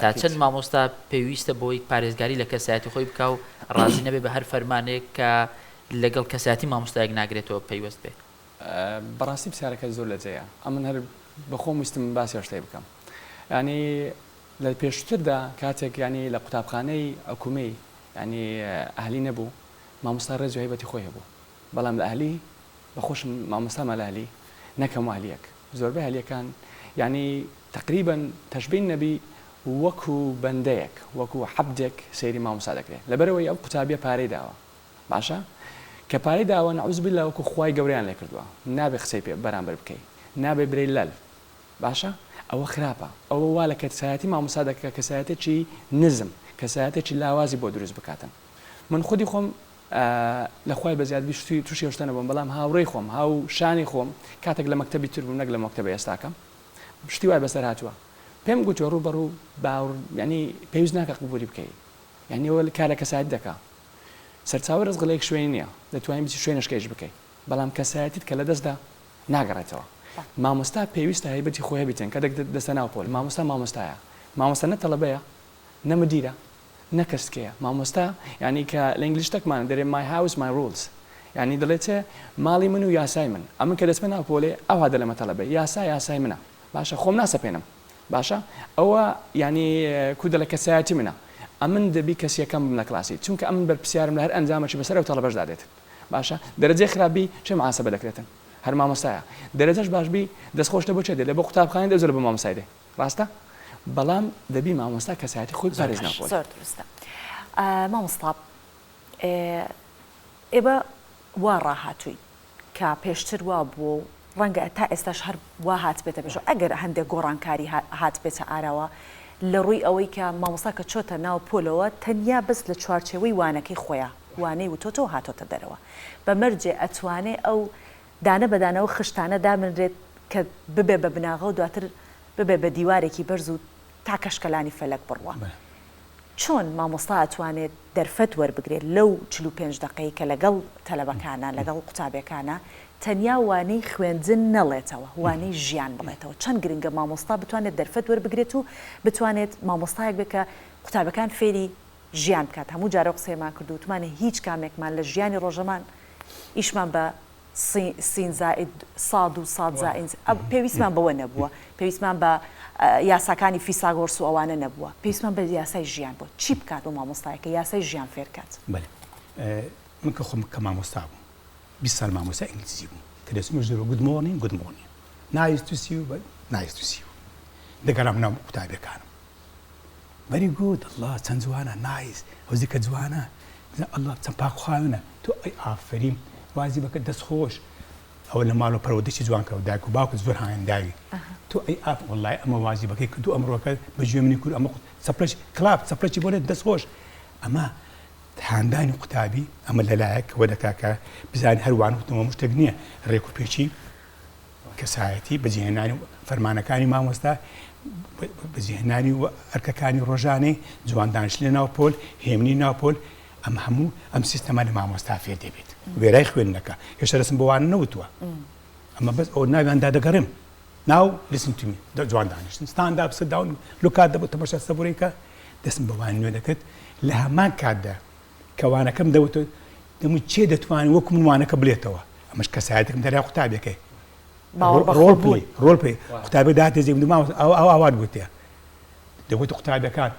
تا چەند مامۆستا پێویستە بۆی پارێزگاری لە کەسایەتی خۆی بکە و ڕازی نەبێ بە هەر فەرمانێک کە لەگەڵ کەسایەتی مامۆستایەک ناگرێتەوە پەیوەست بێت بەڕاستی پرسیارەکە زۆر لەجێیە ئەمن هەر بەخۆم ویستم باسی شتێ بکەم ینی لە پێشتردا کاتێک ینی لە قوتابخانەی حکوومەی يعني ئەهلی نەبوو مامۆستا ڕێز و هەیبەتی خۆی هەبوو بەڵام لە ئەهلی بەخۆشم مامۆستا مەلەهلی نەکەم ئەهلیەک زۆربەی ئەهلیەکان یعنی تقریبا تەشبیه نەبی وەکو بەندەیەک وەکو حەبدێک سەیری مامۆستا دەکرێت لەبەرەوەی ئەو قوتابیە پارەی داوە باشە کە پارەی داوە نەعوذ بالله وەکو خوای گەورەیان لێ کردووە نابێ قسەی پێ بەرامبەر بکەی نابێ برەی لەل باشە ئەوە خراپە ئەوە وا لە کەسایەتی مامۆستا دەکە کەسایەتێکی نزم کەسایەتێکی لاوازی بۆ دروست بکاتن من خودی خۆم لە خوای بەزیادبی تووشی هێشتە نەبووم بەڵام هاوڕێی خۆم هاو شانی خۆم کاتێک لە مەکتەبی تر بووم نەک لە مەکتەبە ئێستاکەم شتی وای بەسەر هاتووە پێم گوتوە ڕوبەڕوو باوڕ ینی پێویست ناکە قبولی بکەی یعنی ئەوە کار لە کەسایەت دەکا سەرچاوی ڕزگڵەیەک شوێنی نییە دەتوانین بچی شوێنشکەیش بکەی بەڵام کەسایەتیت کە لە دەستدا ناگەڕێتەوە مامۆستا پێویستە هەیبەتی خۆی هەبیتن کە دەستە ناو پۆل مامۆستا مامۆستایە مامۆستا نە تەڵەبەیە نە مدیرە نە کەسکەیە مامۆستا یعنی کە لە ئینگلیشتەکمان دەرێ my house my rules یعنی دەڵێتێ ماڵی من و یاسای من ئەمن کە دەچمە ناو پۆلێ ئەوها دەلێمە تەڵەبێ یاسای منە باشە خۆم ناسەپێنم باشە ئەوە ینی کودە لە کەسایەتی منە ئەمن دەبی کەسیەکەم بم لە کلاسی چونکە ئەمن بەرپرسیارم لە هەر ئەنجامەی بەسەر و تەڵەبەشدا دێت باشە دەرەجەی خراپبی چه محاسبە دەکرێتن هەر مامۆستایە دەرەجەش باشبی دەستخۆشتە بۆ چێ دێ لە بۆ قوتابخانەی دەزۆر بە مامۆستای دێ ڕاستە بەڵام دەبی مامۆستا کەسایەتی خۆی پارێز ناکۆ زۆر دروستە مامۆستا ئێبە وا ڕاهاتووی کە پێشتر وا بوو ڕەنگە تا ئێستاش هەر وا هات بێتە پێش ئەگەر هەندێک گۆڕانکاری هات بێتە ئاراوە لە ڕووی ئەوەی کە مامۆستا کە چۆتە ناو پۆلەوە تەنیا بەس لە چوارچێوەی وانەکەی خۆیان وانەی وتۆتەوە هاتۆتە دەرەوە بەمەرجێ ئەتوانێ ئەو دانە بەدانەوە خشتانە دامنرێت کە ببێ بە بناغە و دواتر ببێ بە دیوارێکی بەرز و تا کەشکەلانی فەلەک بڕوە چۆن مامۆستا ئەتوانێت دەرفەت وەربگرێت لەو 45 دقەی کە لەگەڵ تەلەبەکانە لەگەڵ قوتابەکانە تەنیا وانەی خوێندن نەڵێتەوە وانەی ژیان بڵێتەوە چەند گرنگە مامۆستا بتوانێت دەرفەت وەربگرێت و بتوانێت مامۆستایەک بکە قوتابەکان فێری ژیان بکات هەموو جارە قسەیمان کرد و توانێت هیچ کامێکمان لە ژیانی ڕۆژەمان ئیشمان بە سین زائد ساد و ساد زائد پێویستمان بەوە نەبووە پێویستمان بە یاساکانی فیساگۆرس و ئەوانە نەبووە پێویستمان بە یاسای ژیان بۆ چی بکات و مامۆستایەکە یاسای ژیان فێرکات من کە خۆم کە مامۆستا بووم 20 سال مامۆستا ئینگلیزی بووم کە دەچمە ژێرە گود مۆرنینگ نایس تو سی و نایس تو سی دەگەڕام ناو قوتابیەکانم very good الله چەند جوانە نایس هەوزی کە جوانە الله چەند پاکخواوێنە تۆ ئەی ئافرین وازی بکە دەستخۆش ئەوە لە ماڵ و پەروەردەی جوان کە دایک و باوکت زۆر هاوێنداوی تۆ ئەی ئاف وەڵای ئەمە وازی بەکەی کە تۆ ئەمڕۆکە بەگوێ منی کورد ئەمە چەپلەش کلاب چەپلەکی بۆ دەستخۆش ئەمە هاندانی قوتابی ئەمە لەلایەک وە دەکا کە بزانین هەروان وتمە شتێک نییە ڕێک و پێچی کەسایەتی بەجێهێنانی فەرمانەکانی مامۆستا بەجێهێنانی و ئەرکەکانی ڕۆژانەی جوان دانیشتنی ناو پۆل هێمنی ناو پۆل ئەم هەموو ئەم سیستەمە لە مامۆستا فێر دەبێت وێرای خوێندنەکە هێشتا دەستم بۆوانە نەوتووە ئەمە بەس ئەو ناویاندا دەگەڕم ناو لسنتمی جوان دانیشتن ستاند ئاپ داون لوکات دەبێت تەماشا سەبوورێکە دەستم بەوان نوێ دەکرد لە هەمان کاتدا کەوانەکەم دەوتە دەمووی چێ دەتوانین وەکو منوانەکە بڵێتەوە ئەمەش کەسایەتێکم دەریا قوتابەکەی ڕۆڵپڵی قوتابێک داتێزی ئەو ئاوات بوتێ دەگوت قوتابەکان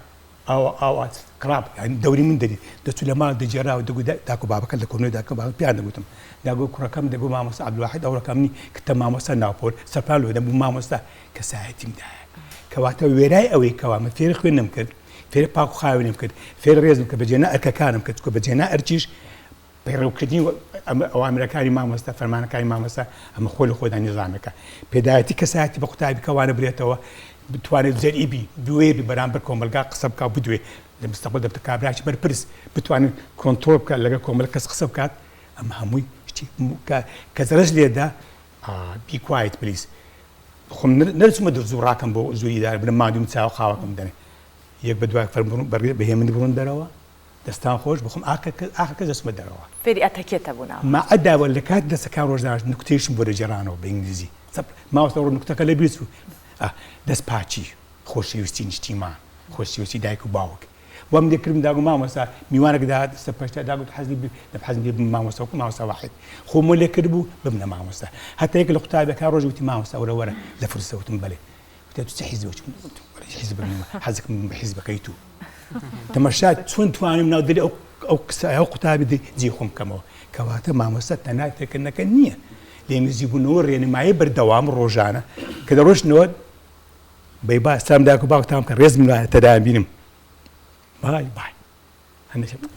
ئاوات کراپ دەوری من دەری دەچوو لە ماڵ دەجێراوە دەگوت داکو بابەکە لە کۆنۆی داکە بابە پیان دەگوتم داگوت کوڕەکەم دەگو مامۆستا عەبدولواحید ئەوڕەکەمنی کتە مامۆستا ناوپۆل سەرپال لۆ دەبوو مامۆستا کەسایەتیمدایە کەواتە وێرای ئەوەی کەوا من فێری خوێندنم کرد فێری پاک و خاوێنم کرد فێری ڕێزم کە بەجێنا ئەرکەکانم کرد کە بەجێنا ئەرچیش پەیڕەوکردنی ئەوامرەکانی مامۆستا فەرمانەکانی مامۆستا ئەمە خۆی لە خۆدا نیزامەکە پێدایەتی کەسایەتی بە قوتابی کەوانە برێتەوە بتوانێت زەریبی دوێبی بەرامبەر کۆمەلگا قسە بکە بدوێ لە مستەقبل دەبتە کابراکی بەرپرس بتوانێت کۆنتڕۆڵ بکات لەگەڵ کۆمەڵ کەس قسە بکات ئەمە هەمووی کە زەرش لێدا بی کوایت پلیز خۆم نەرچمە دەرزوو ڕاکەم بۆ زووی ئیدارە بنە مادوم چاو خاوەکەم دەنێ یەک بە دوای بەهێمن بڕۆن دەرەوە دەستان خۆش بخۆم ئاخەکە دەستمە دەرەوە فێری ئەتەکێتە بوونەوە ما ئەداوە لە کات دەستەکان ڕۆژداش نوکتێشم بۆ دەجێڕانەوە بە ئینگلیزی ماوەستە ڕۆ نوکتەکە لە بیست دەست پاچی خۆشەویستی نیشتیمان خۆشەویستی دایک و باوک بۆم دەکردم داگو مامۆستا میوانێکدا دەستە پەشتا داگوت حەزی مامۆستا وەکو مامۆستا واحد خۆمە لێ کرد بوو ببنە مامۆستا هەتا یەک لە قوتابەکە ڕۆژ وتی مامۆستا وەرە لە فرسە وتم بەڵێ وتە تو چ حیزبێ حەزەکەم بە حیزبەکەی تو تەماشا چۆن توانم ناودری ئەو قسە قوتابی جێ خۆم بکەمەوە کەواتە مامۆستا تەنها تێکردنەکە نییە لێنزیبوونەوە ڕێنمایی بەردەوام ڕۆژانە کە دەڕۆشتنەوە بەی با ئێستام داک و باوکتام کە ڕێزم وایە تەدایان بینم بای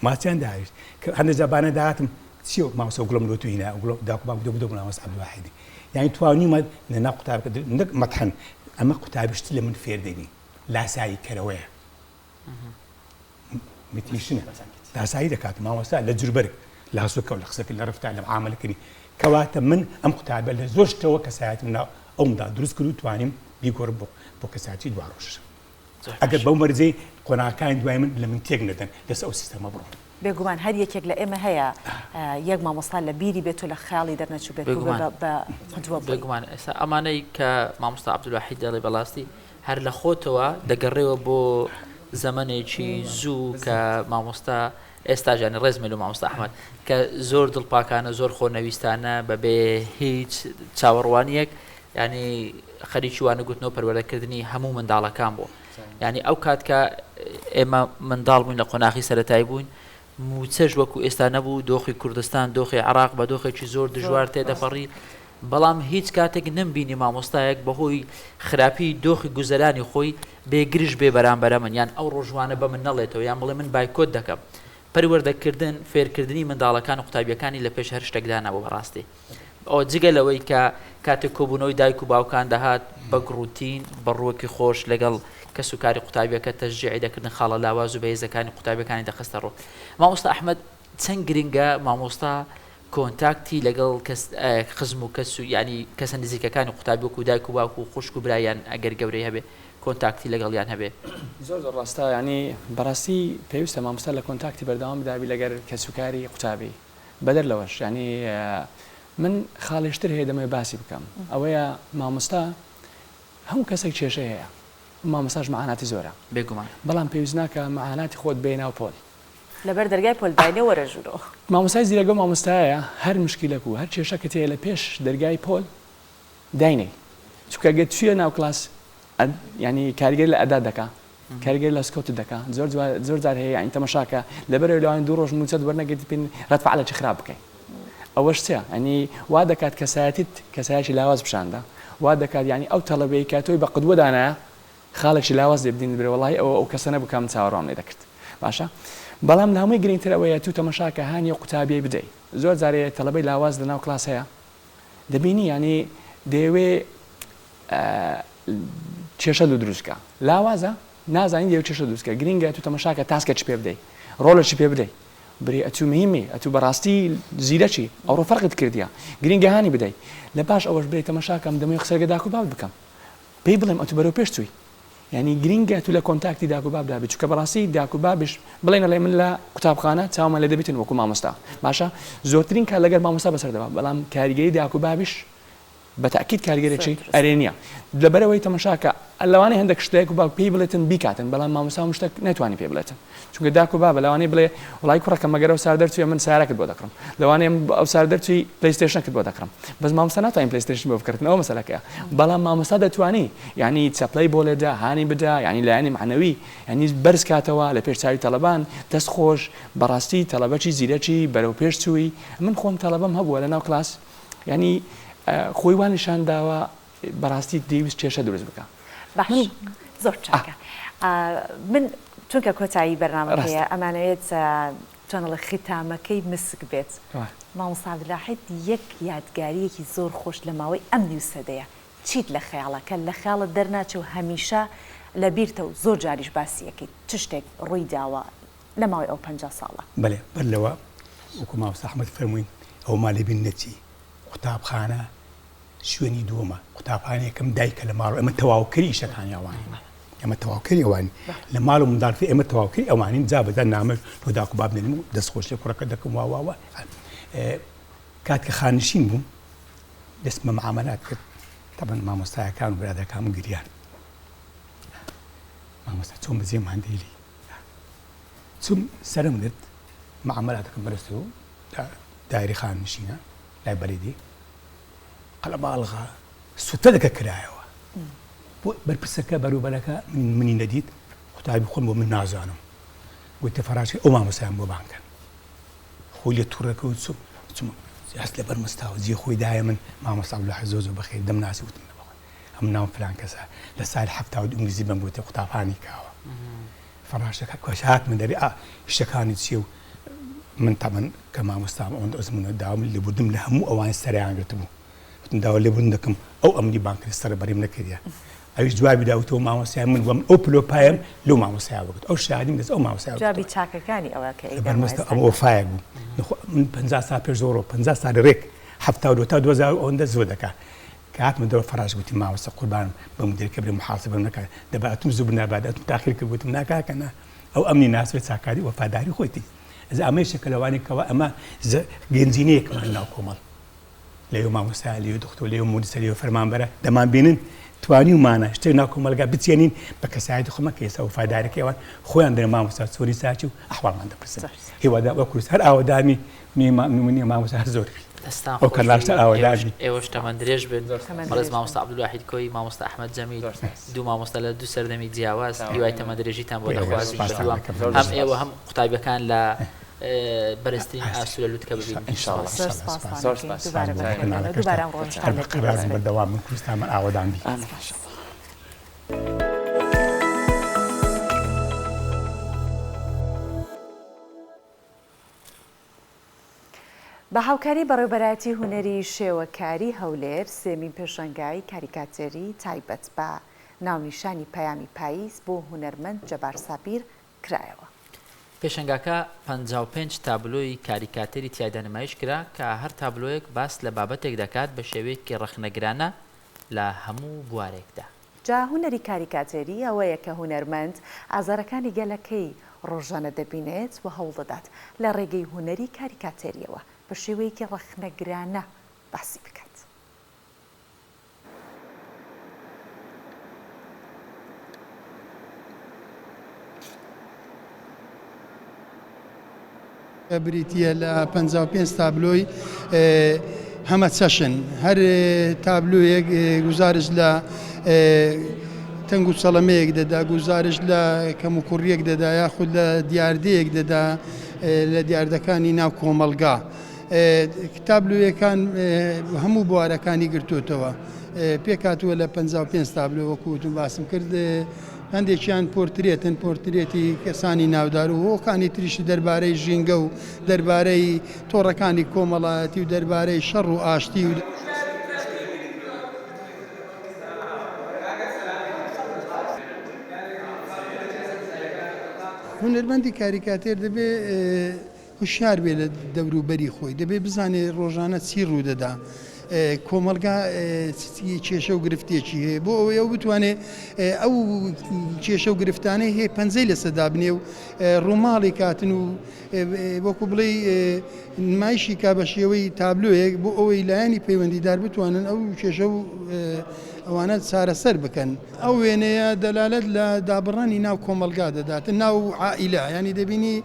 ماچیان داویست کە هەندێک زەبانە داهاتم چی مامۆستا گوڵم لۆ توینە داک و باوک دەبوو مامۆستا عەبدولواحیدی یعنی توانیمە لەناو قوتابەکە نەک مەتحەن ئەمە قوتابیشت لە من فێر دەبی لاسایی کەرەوەیە متیشنە لاسایی دەکات مامۆستا لە جوربەرگ لە هەسوکە و لە قسەکە لە ڕفتان لە معاملەکردنی کەواتە من ئەم قوتابە لە زۆر شتەوە کەسایەتم ناو ئەومدا دروست کرد و توانیم بیگۆڕم بۆ کەساتی دواڕۆژ ئەگەر بەو مەرجەی قۆناغەکانی دوای من لە من تێک نەدەن لەسەر ئەو سیستەمە بڕۆن بێگومان هەر یەکێک لە ئێمە هەیە یەک مامۆستا لە بیری بێت و لە خەیاڵی دەرنەچوو بێت بە قدوە بێگومان ئێستا ئەمانەی کە مامۆستا عەبدولواحید دەڵێ بەڵاستی هەر لە خۆتەوە دەگەڕێەوە بۆ زەمانێکی زوو کە مامۆستا ئێستا ژیانی ڕێزمێل و مامۆستا ئەحمەد کە زۆر دڵپاکانە زۆر خۆنەویستانە بەبێ هیچ چاوەڕوانیەک ینی خەریکی وانە گوتنەوە پەروەردەکردنی هەموو منداڵەکان بوو ینی ئەو کات کە ئێمە منداڵ بووین لە قۆناغی سەرەتایی بووین موچەش وەکو ئێستا نەبوو دۆخی کوردستان دۆخی عێراق بە دۆخێکی زۆر دژوار تێدەپەڕی بەڵام هیچ کاتێک نمبینی مامۆستایەک بەهۆی خراپی دۆخی گوزەرانی خۆی بێگرش بێ بەرامبەرە من یان ئەو ڕۆژوانە بە من نەڵێتەوە یان بڵێ من بایکۆت دەکەم پەروەردەکردن فێرکردنی منداڵەکان و قوتابیەکانی لە پێش هەر شتێکدا نەبوو بەڕاستی ئەو جگە لەوەی کە کاتێک کۆبوونەوەی دایک و باوکان دەهات بە گڕوتین بەڕووەکی خۆش لەگەڵ کەس و کاری قوتابیەکە تەشجیعی دەکردن خاڵە لاواز و بەهێزەکانی قوتابیەکانی دەخستە ڕۆ مامۆستا ئەحمەد چەند گرنگە مامۆستا کۆنتاکتی لەگەڵ خزم و کەس و ینی کەسە نزیکەکانی قوتابی وەکو دایک و باوک و خوشک و برایان ئەگەر گەورەی هەبێ کۆنتاکتی لەگەڵیان هەبێ زۆر زۆر ڕاستە ینی بەڕاستی پێویستە مامۆستا لە کۆنتاکتی بەردەوام بدابی لەگەر کەسوکاری قوتابی بەدەر لەوەش ینی من خاڵێشتر هەیە دەمەوێت باسی بکەم ئەوەیە مامۆستا هەموو کەسێک کێشە هەیە مامۆستاش مەعاناتی زۆرە بێگومان بەڵام پێویست ناکە مەعاناتی خۆت بێناو پۆل لەبەر دەرگای پۆلداینێ وەرەژورەوە مامۆستای زیرەگە مامۆستایە هەر مشکلەک و هەر کێشەکە تەیە لە پێش دەرگای پۆل داینێ چونکە گەت توێ ناو کلاس ینی کاریگەر لە ئەدا دەکا کاریگەر لە سکۆت دەکا زۆر جار هەیە ئەین تەماشاکە لەبەرەوەی لەوان دوو ڕۆژ موچەت وەرنەگەیت پێ ڕەتفعالێکی خراپ بکەین ئەوەش چیە ئەنی وا دەکات کەسایەتی لاواز پیشاندا وا دەکات ینی ئەو تەڵەبەیە کە تۆی بە قدوە دانایە خاڵێکی لاواز لێ بدین برێ وەڵی ئەو کەسە نەبکەم چاوەڕوان لێ دەکرد باشە بەڵام هەمووی گرنگتر ئەوەیە تو تەماشاکە هانی قوتابیەی بدەیت زۆر جارێ تەڵەبەی لاواز لەناو کلاس هەیە دەبینی ینی دەیەوێ کێشە دروستکە لاوازە نازانین دەیەوێت کێشە دروستکە گرنگە تو تەماشاکە تاسکێکی پێ بدەیت ڕۆڵێکی پێ بدەیت برێ ئەتو مهمی ئەتو بەڕاستی زیرەچی ئەوڕۆ فەرقت کردیە گرنگە هانی بدەیت لە پاش ئەوەش برێت تەماشاکەم دەمەوێت قسەرگە داک و باوک بکەم پێی بڵێم ئەتو بەرەو پێش چووی ینی گرنگە تو لە کۆنتاکتی داک و بابدا بچووکە بەڕاستی داک و بابش بڵێنە لێ من لە قوتابخانە چاومە لێ دەبێتن وەکو مامۆستا باشە زۆرترین کار لەگەر مامۆستا بەسەردەوە بەڵام کاریگەری داک و بابش بەتاکید کاریگەرێکی ئەرێنیە لەبەرەوەی تەماشاکە ئەلەوانەی هەندێک شتێک و باوک پێی بڵێتن بیکاتن بەڵام مامۆستا شتێک ناتوانانی پێ بڵێتن چونکە داک و بابە لەوانەیە بڵێ وڵای کوڕەکە مەگەرە و سار دەرچووە من سارەکەت بۆ دەکڕم لەوانەیە ئەو سار دەرچووی پلیستیشنەکەت بۆ دەکڕم بەس مامۆستا ناتوانین پلیستیشن بۆ بکردنەوە مەسەلەکەیە بەڵام مامۆستا دەتوانی یعنی چەپلەی بۆ لێدا هانی بدا یعنی لایەنی معنەوی یعنی بەرز کاتەوە لە پێش چاوی تەڵەبان دەست خۆش بەڕاستی تەڵەبەکی زیرەکی بەرەو پێش چووی من خۆم تەڵەبەم هەبووە لەناو کلاس یعنی خۆی وان نیشان داوە بەڕاستی دەیویست کێشە دروست بکە زۆر چاکە من چونکە کۆتایی بەرنامەکەیە ئەمانەوێت چۆنڵە ختامەکەی مسک بێت مامۆستا عەبدولواحید یەک یادگاریەکی زۆر خۆش لە ماوەی ئەم نیوسەدەیە چیت لە خەیاڵەکە لە خەیاڵت دەرناچێ و هەمیشە لە بیرتە و زۆر جاریش باسیەکەی چ شتێک ڕووی داوە لە ماوەی ئەو 50 ساڵە بەڵێ بەر لەوە وەکو مامۆستا ئەحمەد فەرمووین ئەو ماڵی بینەتی قوتابخانە شوێنی دووەمە قوتابخانەیەکەم دایکە لە ماڵ ئەمە تەواوکەری ئیشەکانی ئەوانین ئەمە تەواوکەری ئەوانی لە ماڵ و منداڵفی ئێمە تەواوکەری ئەوانین جا بەدا نامە بۆ داک و باب نێنم و دەستخۆش لێ کوڕەکە دەکەم واواوە کات کە خانشین بووم دەستمە معاملات کرد طبعا مامۆستایەکان و برادەکان گریان مامۆستا چۆن بەجێم هەندێلی چوم سەرم درد معاملاتەکەم بەرزەوە دایری خانشینە لای بەریدی قەڵە باڵغا سوتە دەکە کرایەوە بۆ بەرپرسەکە بەروبەرەکە منی نەدیت قوتابی خۆم بۆ من نازانم گوتە فەراشی ئەو مامۆسایان بۆ بانکەن خۆی لێ تووڕەکە و چوم هەست لە بەرمەستاوە جێ خۆی دایە من مامۆستا عەبدوڵاحی زۆر بەخێر دەمناسی وتم ئەم ناو فلان کەسە لە ساڵی 70 ئینگلیزی بم بۆتە قوتابخانەی کاوە فەراشەکە کۆش هاتمە دەری شتەکانی چییە و من تەمەن کە مامۆستام ئەوەندە ئەزمونە داوام لێبوردم لە هەموو ئەوان سەریان گرتبوو وتم داوا لێبوردن دەکەم ئەو ئەمنی بانکەری سەر بەرێم نەکردیە ئەویش جوابی داوتەوە مامۆستای من وەم ئەو پلۆپایم لەو مامۆستایە بگوت ئەو شادیم دەست ئەو مامۆستای جوابی چاکەکانی ئەوە کە بەرمەستە ئەم ئۆفایە بوو من 50 سال پێش زۆرەوە 50 ساڵی ڕێک 72 تا 2000 ئەوەندە زۆر دەکات كاتم دور فراش قلت ما وسق قربان بمدير كبر محاسبه نكا دباتم زبنا بعد تاخير كبوت نكا كنا او امني ناس بتساكادي وفاداري خويتي اذا امي شكلواني كوا اما جنزينيك معنا كومل ليوم ما مسالي دكتور ليوم مدسلي فرمان برا دمان بينن تواني ومانا اشترينا كومل بتسينين بكساعد خما كيسا وفاداري كيوان خويا عندنا ما مسال سوري ساتشو احوال ما عندك هو دا وكروس هر اوداني من ما مسال زوري ئەو ئێوەش تەمەەن درێژ بن بەڵێز مامۆستا عەبدوڵواحید کۆی مامۆستا ئەحمەد جەمیل دوو مامۆستا لە دوو سەردەمی جیاواز هیوای تەمە درێژیتان بۆ دەخوازی هەم ئێوە هەم قوتابیەکان لە بەرزترین ئاسوورە لوتکە ببین بەردەوام من کوردستان ئاوادان بی بە هاوکاری بەڕێوەبەرایەتی هونەری شێوەکاری هەولێر سێمین پێشەنگای کاریکاتێری تایبەت بە ناونیشانی پەیامی پاییز بۆ هونەرمەند جەبار سابیر کرایەوە. پێشەنگاکە 55 تابلۆی کاریکاتێری تیایدا نمایش کرا کە هەر تابلۆیەک باس لە بابەتێک دەکات بە شێوەیەکی ڕەخنەگرانە لە هەموو بوارێکدا. جا هونەری کاریکاتێری ئەوەیە کە هونەرمەند ئازارەکانی گەلەکەی ڕۆژانە دەبینێت و هەوڵ دەدات لە ڕێگەی هونەری کاریکاتێریەوە بە شێوەیەکی ڕەخنەگرانە باسی بکات. بریتە لە 55 تابلۆی هەمە چەشن هەر تابلۆیەک گزارش لە تەنگ و چەڵەمەیەک دەدا گزارش لە کەم و کوڕیەک دەدا یاخود لە دیاردەیەک دەدا لە دیاردەکانی ناو کۆمەلگا تابلۆیەکان هەموو بوارەکانی گرتوتەوە پێکاتووە لە 55 تابلۆ وەکوتم باسم کرد هەندێکیان پۆرترێتی کەسانی ناودار و هۆکانی تریشی دەربارەی ژینگە و دەربارەی تۆڕەکانی کۆمەڵایەتی و دەربارەی شەڕ و ئاشتی و هونەرمەندی کاریکاتێر دەبێ هوشیار بێ لە دەوروبەری خۆی دەبێ بزانێ ڕۆژانە چی ڕوودەدا کۆمەلگا کێشە و گرفتێکی هەیە بۆ ئەوەیە بتوانێت ئەو کێشە و گرفتانەی هەیە پەنجەی لەسەدا بنێ و ڕووماڵی کاتن و وەکو بڵێ نمایشی کا بە شێوەی تابلۆیەک بۆ ئەوەی لایەنی پەیوەندیدار بتوانن ئەو کێشە و ئەوانە چارەسەر بکەن ئەو وێنەیە دەلالەت لە دابڕانی ناو کۆمەلگا دەداتن ناو عائیلە ینی دەبینی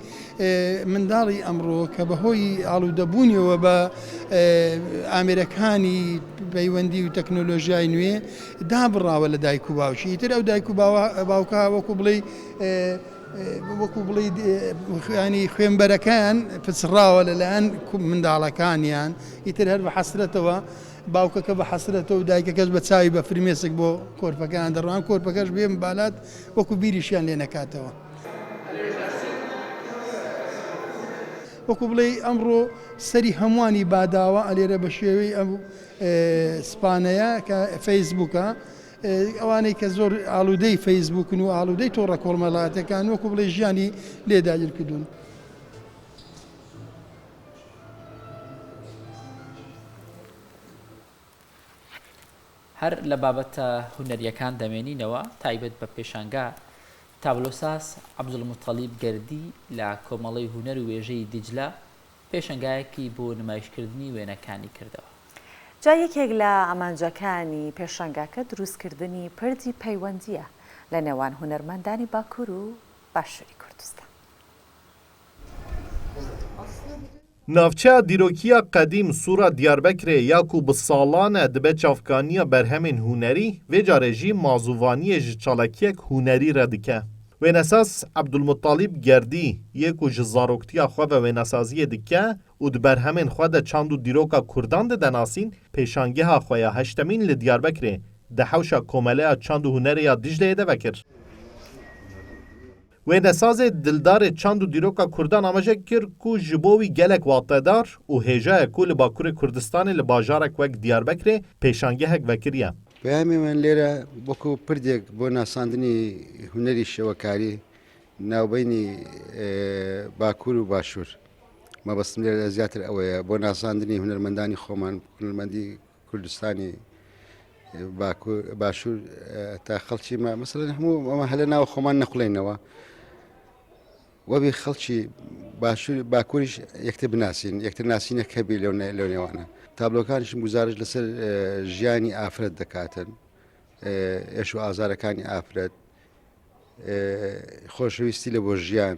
منداڵی ئەمڕۆ کە بەهۆی ئاڵوودەبوونیەوە بە ئامێرەکانی پەیوەندی و تەکنۆلۆژیای نوێ دابڕاوە لە دایک و باوکی تر ئەو دایک و باوکە وەکو بڵێ ینی خوێنبەرەکان پچڕاوە لەلایەن منداڵەکانیان ئیتر هەر بە حەسرەتەوە باوکەکە بە حەسرەتەوە و دایکەکەش بە چاوی بە فرمێسک بۆ کۆرپەکان دەڕوان کۆرپەکەش بێ بالات وەکو بیریشیان لێ نەکاتەوە. وەکو بڵێ ئەمڕۆ سەری هەمووانی باداوە ئەلێرە بە شێوەی ئەم سپانەیە کە فەیسبووکە ئەوانەی کە زۆر ئالوودەی فەیسبووکن و ئالوودەی تۆڕە کۆمەڵاتەکان وەکو بڵێ ژیانی لێداگیر کردوون. هەر لە بابەتە هونەریەکان دەمێنینەوە تایبەت بە پێشانگا تابلۆساس عەبدولموتەلیب گەردی لە کۆمەڵەی هونەر و وێژەی دیجلە پێشەنگایەکی بۆ نمایشکردنی وێنەکانی کردەوە. جا یەکێک لە ئەمانجەکانی پێشەنگاکە دروستکردنی پردی پەیوەندیە لە نێوان هونەرمەندانی باکوور و باشووری کوردستان. ناوچەیە دیرۆکیە قەدیم سوورە دیاربەکرێ یاکو bi ساڵانە dibe çavkaniya berhemên hunerî vê carê jî mazûvaniyê ji çalekiyek hunerî re dike. وێنەساز عەبدولموتالیب گەردی یەک و ji zaroktiya xwe ve wênesaziyê dike û di berhemên xwe de çand û dîroka Kurdan de denasîn, pêşangeha xwe ya heştemîn li Diyarbekirê di hewşa komeleya çand û hunerê ya Dicleyê de vekir. Wênesazê dildarê çand û dîroka Kurdan amajek kir ku ji bo wî gelek watedar û hêjayek ku li Bakurê Kurdistanê li bajarek wek Diyarbekirê pêşangehek vekiriye. Peyamê min lêre wekû pirdek bo nasandinê hunerî şewekarî navbeyni Bakur û Başûr. Mebestim lêre ziyatr ew ye bo nasandinê hunermendanî xweman hunermendî Kurdistanê Başûr ta xelkî me mesela hemû em hele nav xweman nexwelênewe. وبي خلشي باكوريش يكتب ناسين يكتب ناسين كبير لوني وانا تابلو كانش مزارج لسر جياني افرد دكاتن ايشو ازار كاني افرد خوش ويستي لبو جيان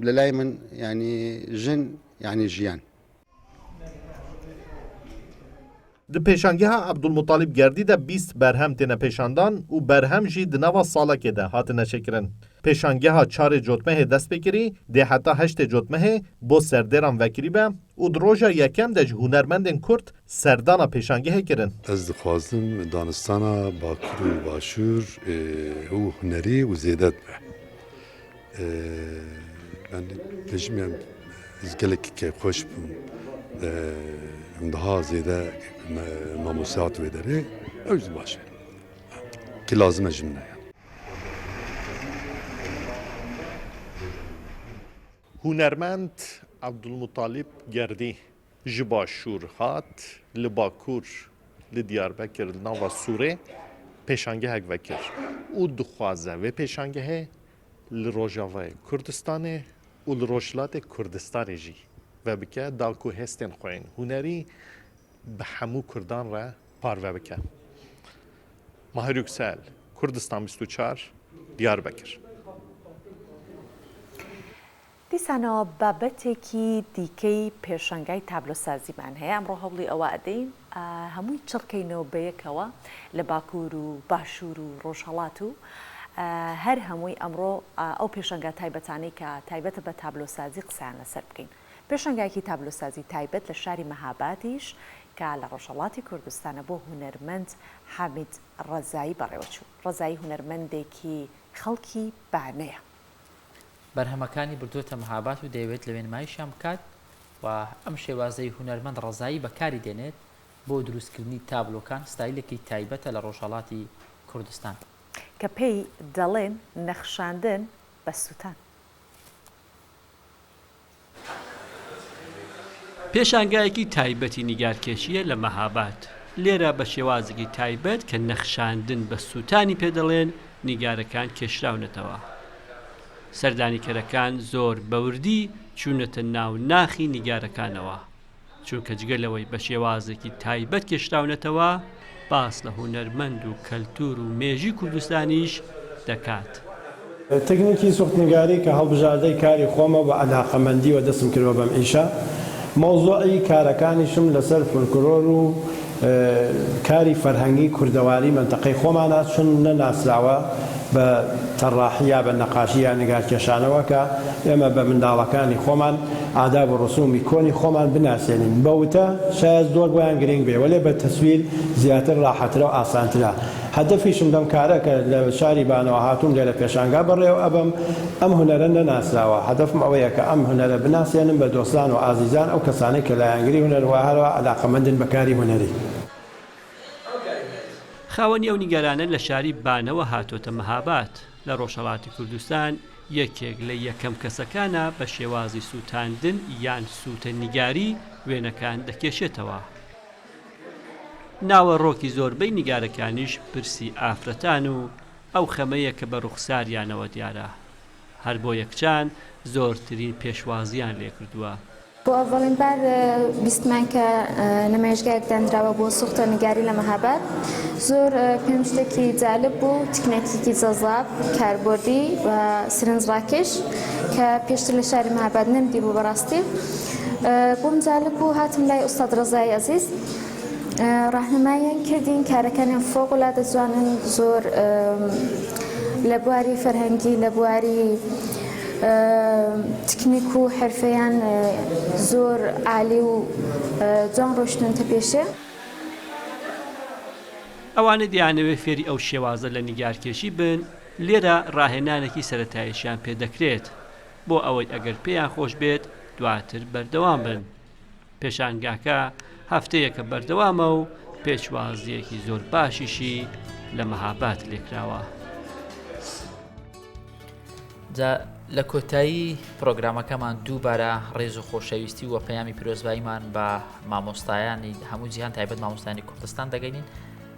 للايمن يعني جن يعني جيان Di pêşangeha Abdulmutalib Gerdî de 20 berhem têne pêşandan û berhem jî di nava salekê de hatine çekirin. Pêşangeha çarê cotmehê dest pê kirî, dê heta heştê cotmehê bo serdêran vekirî be û di roja yekem de ji hunermendên Kurd serdana pêşangehê kirin. Ez dixwazim danistana Bakur û Başûr û hunerî û zêdet be. Ben pêjî ez gelekî kêfxweş bûm. Daha zêde mamosat wê derê ew jî baş e. Ki lazim e ji min heye. Hunermend Abdulmutalib Gerdî ji Başûr hat li Bakur li Diyarbekir li nava Sûrê pêşangehek vekir û dixwaze vê pêşangehê li Rojavayê Kurdistanê û li Rojhilatê Kurdistanê jî ve bike da ku hestên xwe yên hunerî bi hemû Kurdan re parve bike. Mahir Yüksel, Kurdistan 24, Diyarbekir. دیسانەوە بابەتێکی دیکەی پێشەنگای تابلۆسازیمان هەیە ئەمڕۆ هەوڵی ئەوە ئەدەین هەمووی چڕکەینەوە بەیەکەوە لە باکوور و باشوور و ڕۆژهەڵات و هەر هەمووی ئەمڕۆ ئەو پێشەنگا تایبەتانەی کە تایبەتە بە تابلۆسازی قسەیان لەسەر بکەین. پێشەنگایەکی تابلۆسازی تایبەت لە شاری مەهابادیش کە لە ڕۆژهەڵاتی کوردستانە بۆ هونەرمەند حامید ڕەزایی بەڕێوەچوو. ڕەزایی هونەرمەندێکی خەڵکی بانەیە. بەرهەمەکانی بردووەتە مەهاباد و دەیەوێت لە وێنمایشیان بکات و ئەم شێوازەی هونەرمەند ڕەزایی بەکاری دێنێت بۆ دروستکردنی تابلۆکان ستایلێکی تایبەتە لە ڕۆژهەڵاتی کوردستان کە پێی دەڵێن نەخشاندن بە سووتان. پێشانگایەکی تایبەتی نیگارکێشیە لە مەهاباد. لێرە بە شێوازێکی تایبەت کە نەخشاندن بە سووتانی پێدەڵێن نیگارەکان کێشراونەتەوە. سەردانیکەرەکان زۆر بەوردی چوونەتە ناو ناخی نیگارەکانەوە چونکە جگەلەوەی بە شێوازێکی تایبەت کێشراونەتەوە باس لە هونەرمەند و کەلتور و مێژی کوردستانیش دەکات. تەکنیکی سوختنیگاری کە هەڵبژاردەی کاری خۆمە بە عەلاقەمەندیوە دەستم کردوە بەم ئیشە. مۆزوعی کارەکانیشم لەسەر فولکلۆر و کاری فەرهەنگی کوردەواری مەنتەقەی خۆمانە چون نەناسراوە بە تەڕاحیا بە نەقاشیە نیگارکێشانەوە کە ئێمە بە منداڵەکانی خۆمان ئاداب و ڕسومی کۆنی خۆمان بناسیێنین. بەوتە شاید زۆر بۆیان گرنگ بێ وەلێ بە تەسویر زیاتر ڕاحەترە و ئاسانترە. هەدەفیشم دەم کارە کە لە شاری بانەوە هاتووم لێرە پێشانگا بڕێوە ئەبم ئەم هونەرە نەناسراوە. هەدەفم ئەوەیە کە ئەم هونەرە بناسیێنم بە دۆستان و ئازیزان ئەو کەسانەی کە لایەنگری هونەرەوە هەروە عەلاقەمەندن بەکاری هونەری. خاوەنی ئەو نیگەرانە لە شاری بانەوە هاتۆتە مەهاباد لە ڕۆژهەڵاتی کوردستان یەکێک لە یەکەم کەسەکانە بە شێوازی سووتاندن یان سووتە نیگاری وێنەکان دەکێشێتەوە. ناوە ڕۆکی زۆربەی نیگارەکانیش پرسی ئافرەتان و ئەو خەمەیە کە بە ڕوخساریانەوە دیارە. هەر بۆ یەکچان زۆرترین پێشوازیان لێ کردووە. بۆ ئەڤڵین بار بیستمان کە نمایشگایەک دانراوە بۆ سوختە نگاری لە مەهاباد زۆر پێم شتێکی جالب بوو تکنێکێکی جەزاب کاربردی و سرنجڕاکێش کە پێشتر لە شاری مەهاباد نەمدی بوو بەڕاستی بۆم جالب بوو هاتم لای ئوستاد ڕەزای عەزیز ڕاهنماییان کردین کارەکانیان فۆقڵادە جوانن زۆر لە بواری فەرهەنگی لە بواری تکنیک و حرفەیان زۆر عالی و جوان ڕۆشتونتە پێشێ. ئەوانە دیانەوێت فێری ئەو شێوازە لە نیگارکێشی بن لێرە ڕاهێنانێکی سەرەتاییشیان پێدەکرێت بۆ ئەوەی ئەگەر پێیان خۆش بێت دواتر بەردەوام بن. پێشانگاکە هەفتەیەکە بەردەوامە و پێشوازیەکی زۆر باشیشی لە مەهاباد لێکراوە. لە کۆتایی پرۆگرامەکەمان دووبارە ڕێز و خۆشەویستی و پەیامی پیرۆزباییمان بە مامۆستایانی هەموو جیهان تایبەت مامۆستایانی کوردستان دەگەینین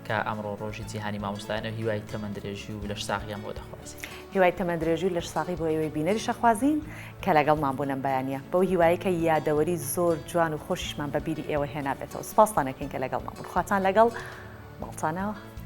کە ئەمڕۆ ڕۆژی جیهانی مامۆستایانە هیوای تەمەندرێژی و لەش ساغیان بۆ دەخوازی هیوای تەمەندرێژی و لەش ساغی بۆ ئێوەی بینەری شەخوازین کە لەگەڵمان بوونم بەیانە بەو هیوایە کە یادەوەری زۆر جوان و خۆشیشمان بە بیری ئێوە هێنابێتەوە. سپاستانەکەین کە لەگەڵمان بوون. خواتان لەگەڵ ماڵتانەوە.